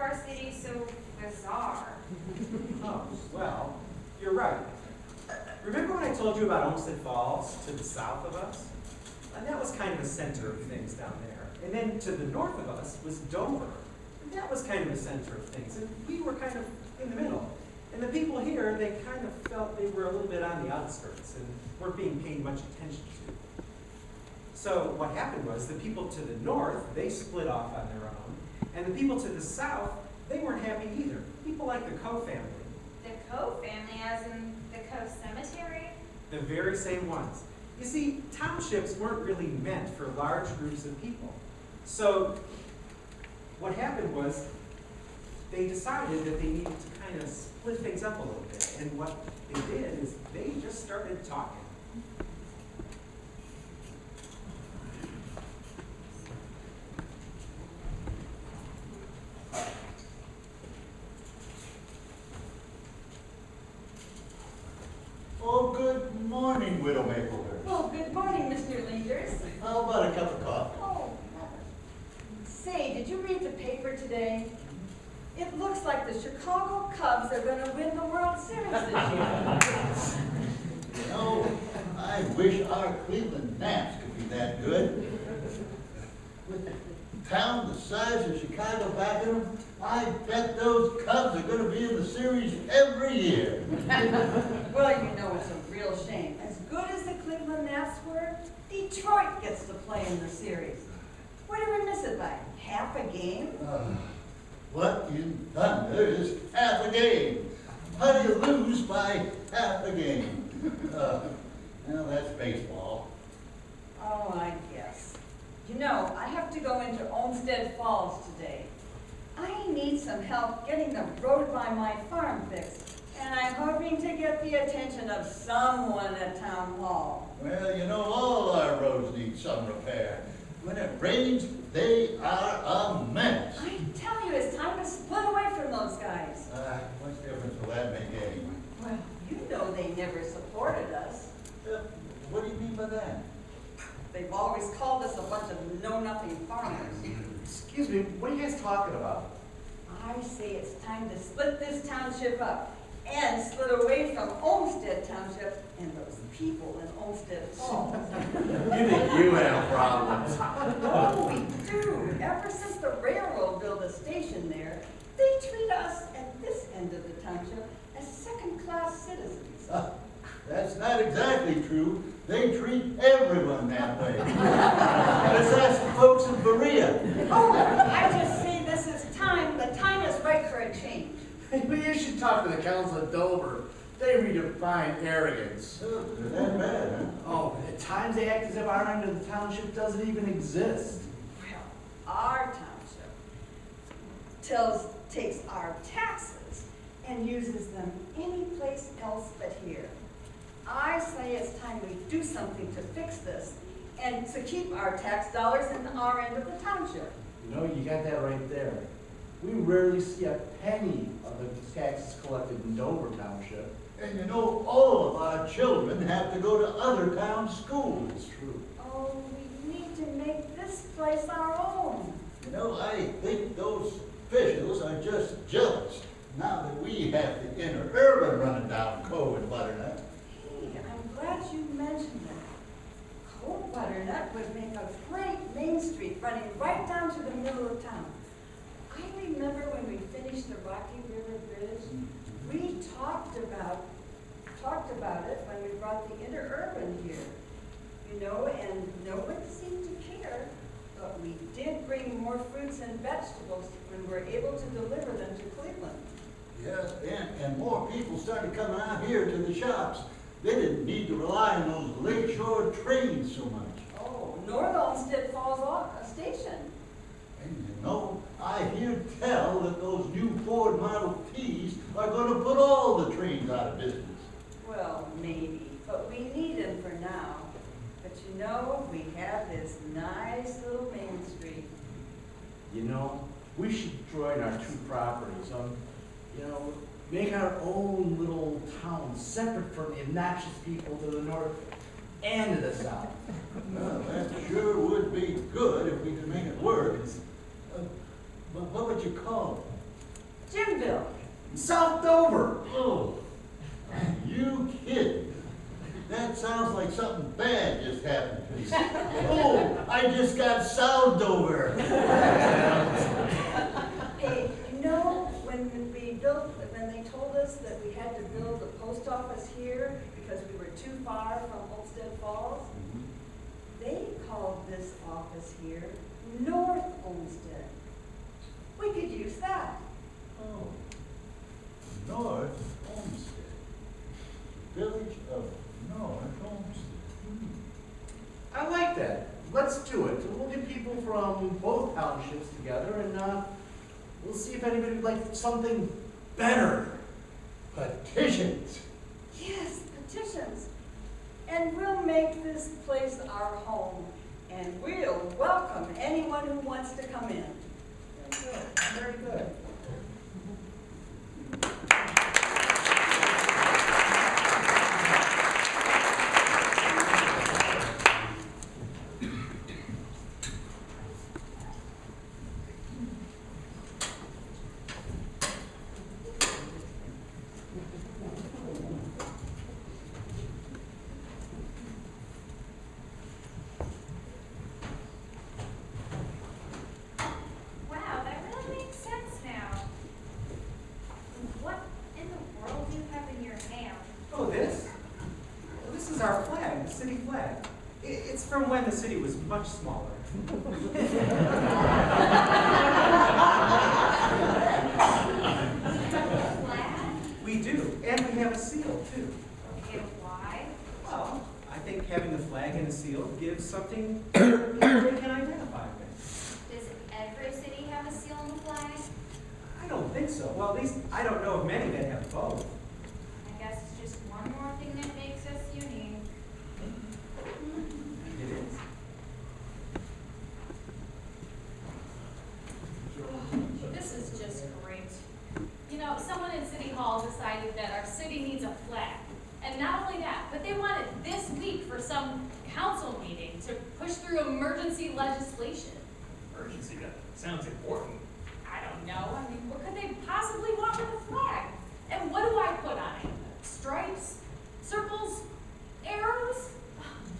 our city so bizarre? Oh, well, you're right. Remember when I told you about Olmsted Falls to the south of us? And that was kind of a center of things down there. And then to the north of us was Dover. And that was kind of a center of things. And we were kind of in the middle. And the people here, they kind of felt they were a little bit on the outskirts and weren't being paid much attention to. So what happened was the people to the north, they split off on their own. And the people to the south, they weren't happy either. People like the Coe family. The Coe family, as in the Coe Cemetery? The very same ones. You see, townships weren't really meant for large groups of people. So what happened was they decided that they needed to kind of split things up a little bit. And what they did is they just started talking. Oh, good morning, Widow Maplehurst. Well, good morning, Mr. Lingers. How about a cup of coffee? Oh, say, did you read the paper today? It looks like the Chicago Cubs are going to win the World Series this year. You know, I wish our Cleveland Nats could be that good. With a town the size of Chicago backing them, I bet those Cubs are going to be in the series every year. Well, you know, it's a real shame. As good as the Cleveland Nats were, Detroit gets to play in the series. What did we miss it by? Half a game? What in thunder is half a game? How do you lose by half a game? Well, that's baseball. Oh, I guess. You know, I have to go into Olmsted Falls today. I need some help getting the road by my farm fixed, and I'm hoping to get the attention of someone at Town Hall. Well, you know, all our roads need some repair. When it rains, they are a mess. I tell you, it's time to split away from those guys. What difference will that make any? Well, you know they never supported us. What do you mean by that? They've always called us a bunch of know-nothing farmers. Excuse me, what are you guys talking about? I say it's time to split this township up and split away from Olmsted Township and those people in Olmsted Falls. You think you have problems? Oh, we do. Ever since the railroad built a station there, they treat us at this end of the township as second-class citizens. That's not exactly true. They treat everyone that way. Let's ask the folks in Berea. Oh, I just say this is time. The time is right for a change. You should talk to the council of Dover. They redefine arrogance. They're that bad, huh? Oh, at times they act as if our end of the township doesn't even exist. Well, our township takes our taxes and uses them any place else but here. I say it's time we do something to fix this and to keep our tax dollars in our end of the township. You know, you got that right there. We rarely see a penny of the taxes collected in Dover Township. And you know, all of our children have to go to other town schools. It's true. Oh, we need to make this place our own. You know, I think those officials are just jealous now that we have the inner urban running down Coe and Butternut. Hey, I'm glad you mentioned that. Coe Butternut would make a great main street running right down to the middle of town. I remember when we finished the Rocky River Bridge, we talked about it when we brought the interurban here. You know, and no one seemed to care, but we did bring more fruits and vegetables when we were able to deliver them to Cleveland. Yes, and more people started coming out here to the shops. They didn't need to rely on those lakeshore trains so much. Oh, North Olmsted falls off a station. And you know, I hear tell that those new Ford Model Ts are going to put all the trains out of business. Well, maybe, but we need them for now. But you know, we have this nice little main street. You know, we should join our two properties. You know, make our own little town separate from the obnoxious people to the north and to the south. Well, that sure would be good if we could make it work. But what would you call Jimville. South Dover. Oh, you kidding? That sounds like something bad just happened to you. Oh, I just got sound over. Hey, you know, when they told us that we had to build a post office here because we were too far from Olmsted Falls, they called this office here North Olmsted. We could use that. Oh, North Olmsted. Village of North Olmsted. I like that. Let's do it. We'll get people from both townships together and we'll see if anybody would like something better. Petitions. Yes, petitions. And we'll make this place our home. And we'll welcome anyone who wants to come in. Very good. Very good. Wow, that really makes sense now. What in the world do you have in your hand? Oh, this? Well, this is our flag, the city flag. It's from when the city was much smaller. Flag? We do, and we have a seal too. Okay, why? Well, I think having the flag and a seal gives something people can identify with. Does every city have a seal on the flag? I don't think so. Well, at least I don't know of many that have both. I guess it's just one more thing that makes us unique. It is. This is just great. You know, someone in City Hall decided that our city needs a flag. And not only that, but they want it this week for some council meeting to push through emergency legislation. Emergency, that sounds important. I don't know. I mean, what could they possibly want with a flag? And what do I put on it? Stripes? Circles? Arrows?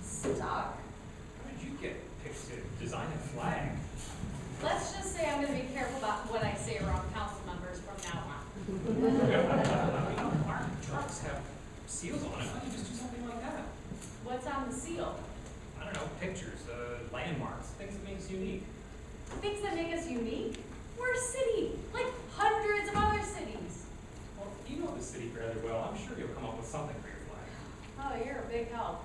Stuck. How did you get picked to design a flag? Let's just say I'm going to be careful about what I say around council members from now on. Our trucks have seals on it. Why don't you just do something like that? What's on the seal? I don't know, pictures, landmarks, things that make us unique. Things that make us unique? We're a city, like hundreds of other cities. Well, you know the city fairly well. I'm sure you'll come up with something for your flag. Oh, you're a big help.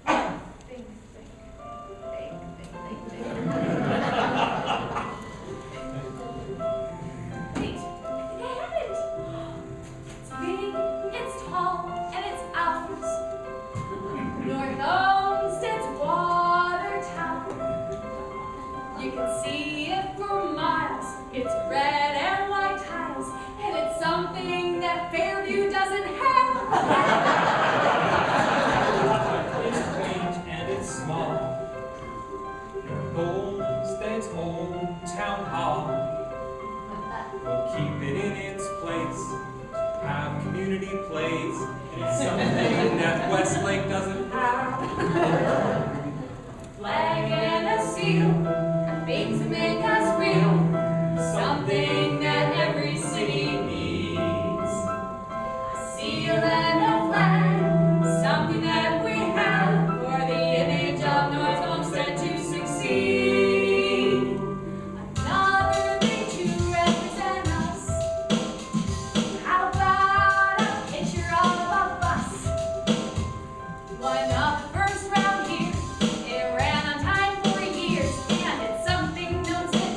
Think. Wait, I have it. It's big, it's tall, and it's ours. North Olmsted's water tower. You can see it for miles. It's red and white tiles, and it's something that Fairview doesn't have. It's quaint and it's small. North Olmsted's old town hall. We'll keep it in its place. Have community plays. It's something that Westlake doesn't have. Flag and a seal, things that make us real, something that every city needs. A seal and a flag, something that we have for the image of North Olmsted to succeed. Another thing to represent us. How about a picture of a bus? One of the first round here. It ran on time for years, and it's something notes that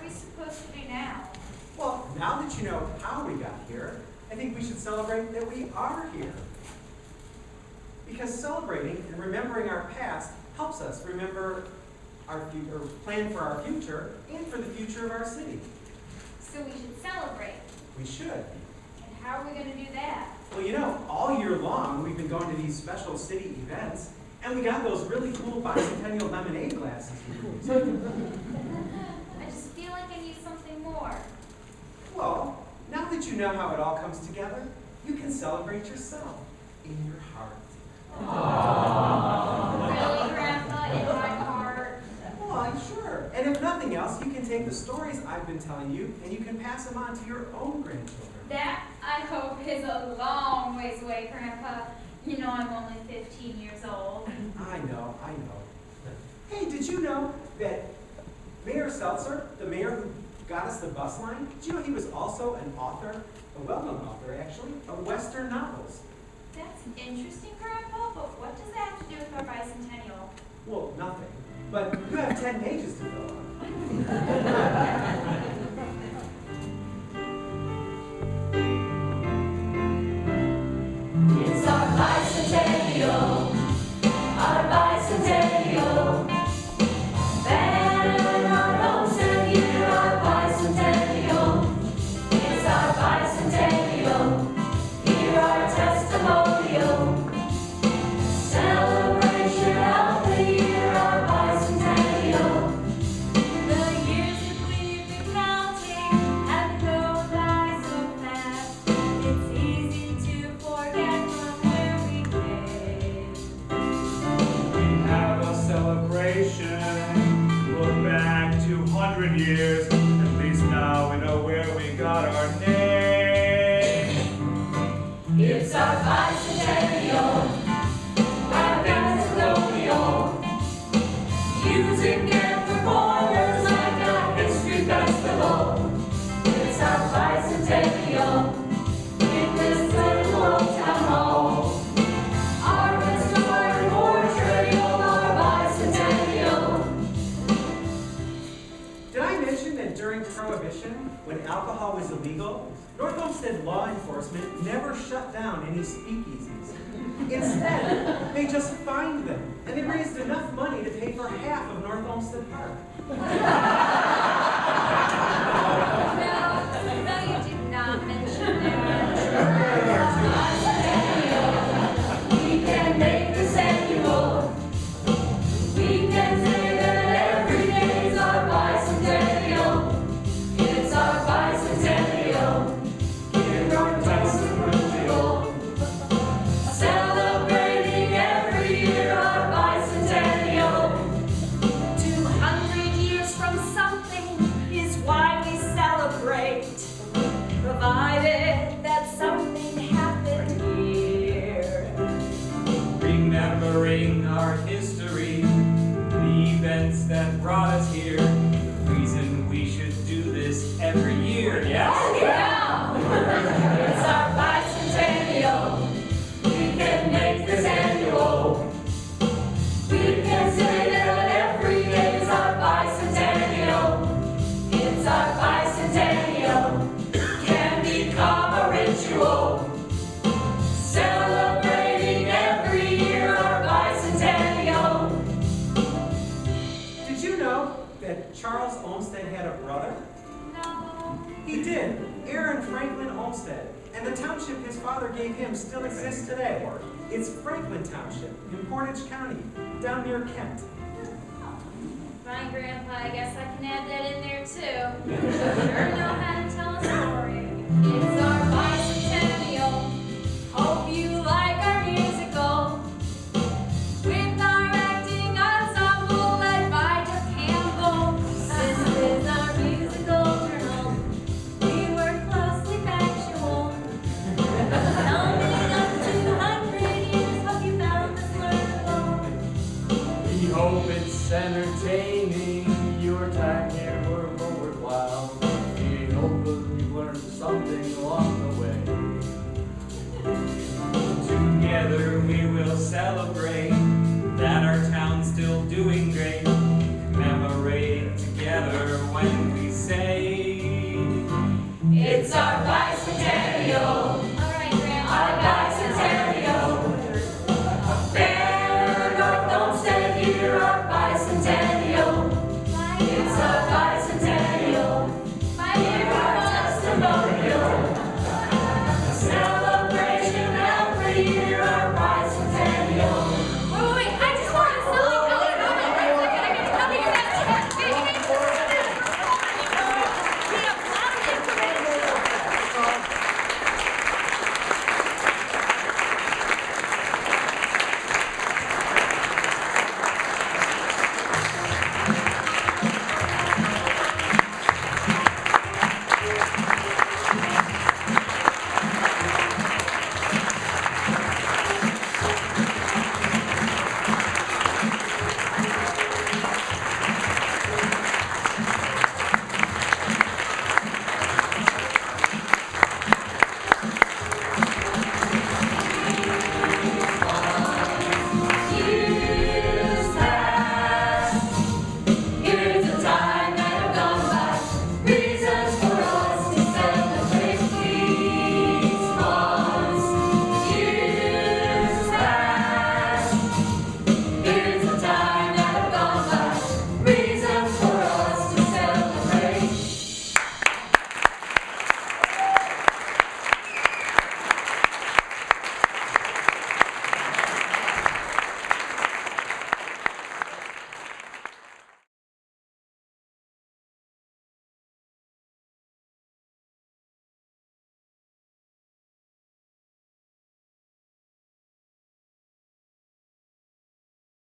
we supposed to do now? Well, now that you know how we got here, I think we should celebrate that we are here. Because celebrating and remembering our past helps us remember our future, plan for our future, and for the future of our city. So we should celebrate. We should. And how are we going to do that? Well, you know, all year long we've been going to these special city events, and we got those really cool Bicentennial lemonade glasses. I just feel like I need something more. Well, now that you know how it all comes together, you can celebrate yourself in your heart. Really, Grandpa, in my heart? Well, I'm sure. And if nothing else, you can take the stories I've been telling you, and you can pass them on to your own grandchildren. That, I hope, is a long ways away, Grandpa. You know I'm only 15 years old. I know. Hey, did you know that Mayor Seltzer, the mayor who got us the bus line, did you know he was also an author, a well-known author actually, of Western novels? That's interesting, Grandpa, but what does that have to do with our bicentennial? Well, nothing. But you have 10 pages to fill out. It's our bicentennial, our bicentennial. Banner on Olmsted year, our bicentennial. It's our bicentennial, hear our testimonial. Celebration of the year, our bicentennial. The years that we've been counting have gone by so fast. It's easy to forget from where we came. We have a celebration. Look back 200 years. At least now we know where we got our name. It's our bicentennial, our testimonial. Music and performers like a history festival. It's our bicentennial in this little old town hall. Our restored portrait of our bicentennial. Did I mention that during Prohibition, when alcohol was illegal, North Olmsted law enforcement never shut down any speakeasies. Instead, they just fined them, and they raised enough money to pay for half of North Olmsted Park. No, you did not mention that. We can make this annual. We can say that every day is our bicentennial. It's our bicentennial. Give our testimonial. Celebrating every year our bicentennial. 200 years from something is why we celebrate, provided that something happened here. Remembering our history, the events that brought us here, the reason we should do this every year, yes? Yeah! It's our bicentennial. We can make this annual. We can say that every day is our bicentennial. It's our bicentennial. Can become a ritual. Celebrating every year our bicentennial. Did you know that Charles Olmsted had a brother? No. He did, Aaron Franklin Olmsted. And the township his father gave him still exists today. It's Franklin Township in Portage County, down near Kent. Fine, Grandpa, I guess I can add that in there too. You sure know how to tell a story. It's our bicentennial. Hope you like our musical. With our acting ensemble led by Jeff Campbell. This is our musical journal. We work closely factual. Numbing up 200 years, hope you found this learnable. We hope it's entertaining. Your time here were worthwhile. We hope that you learned something along the way. Together we will celebrate that our town's still doing great. Commemorate together when we say year our bicentennial.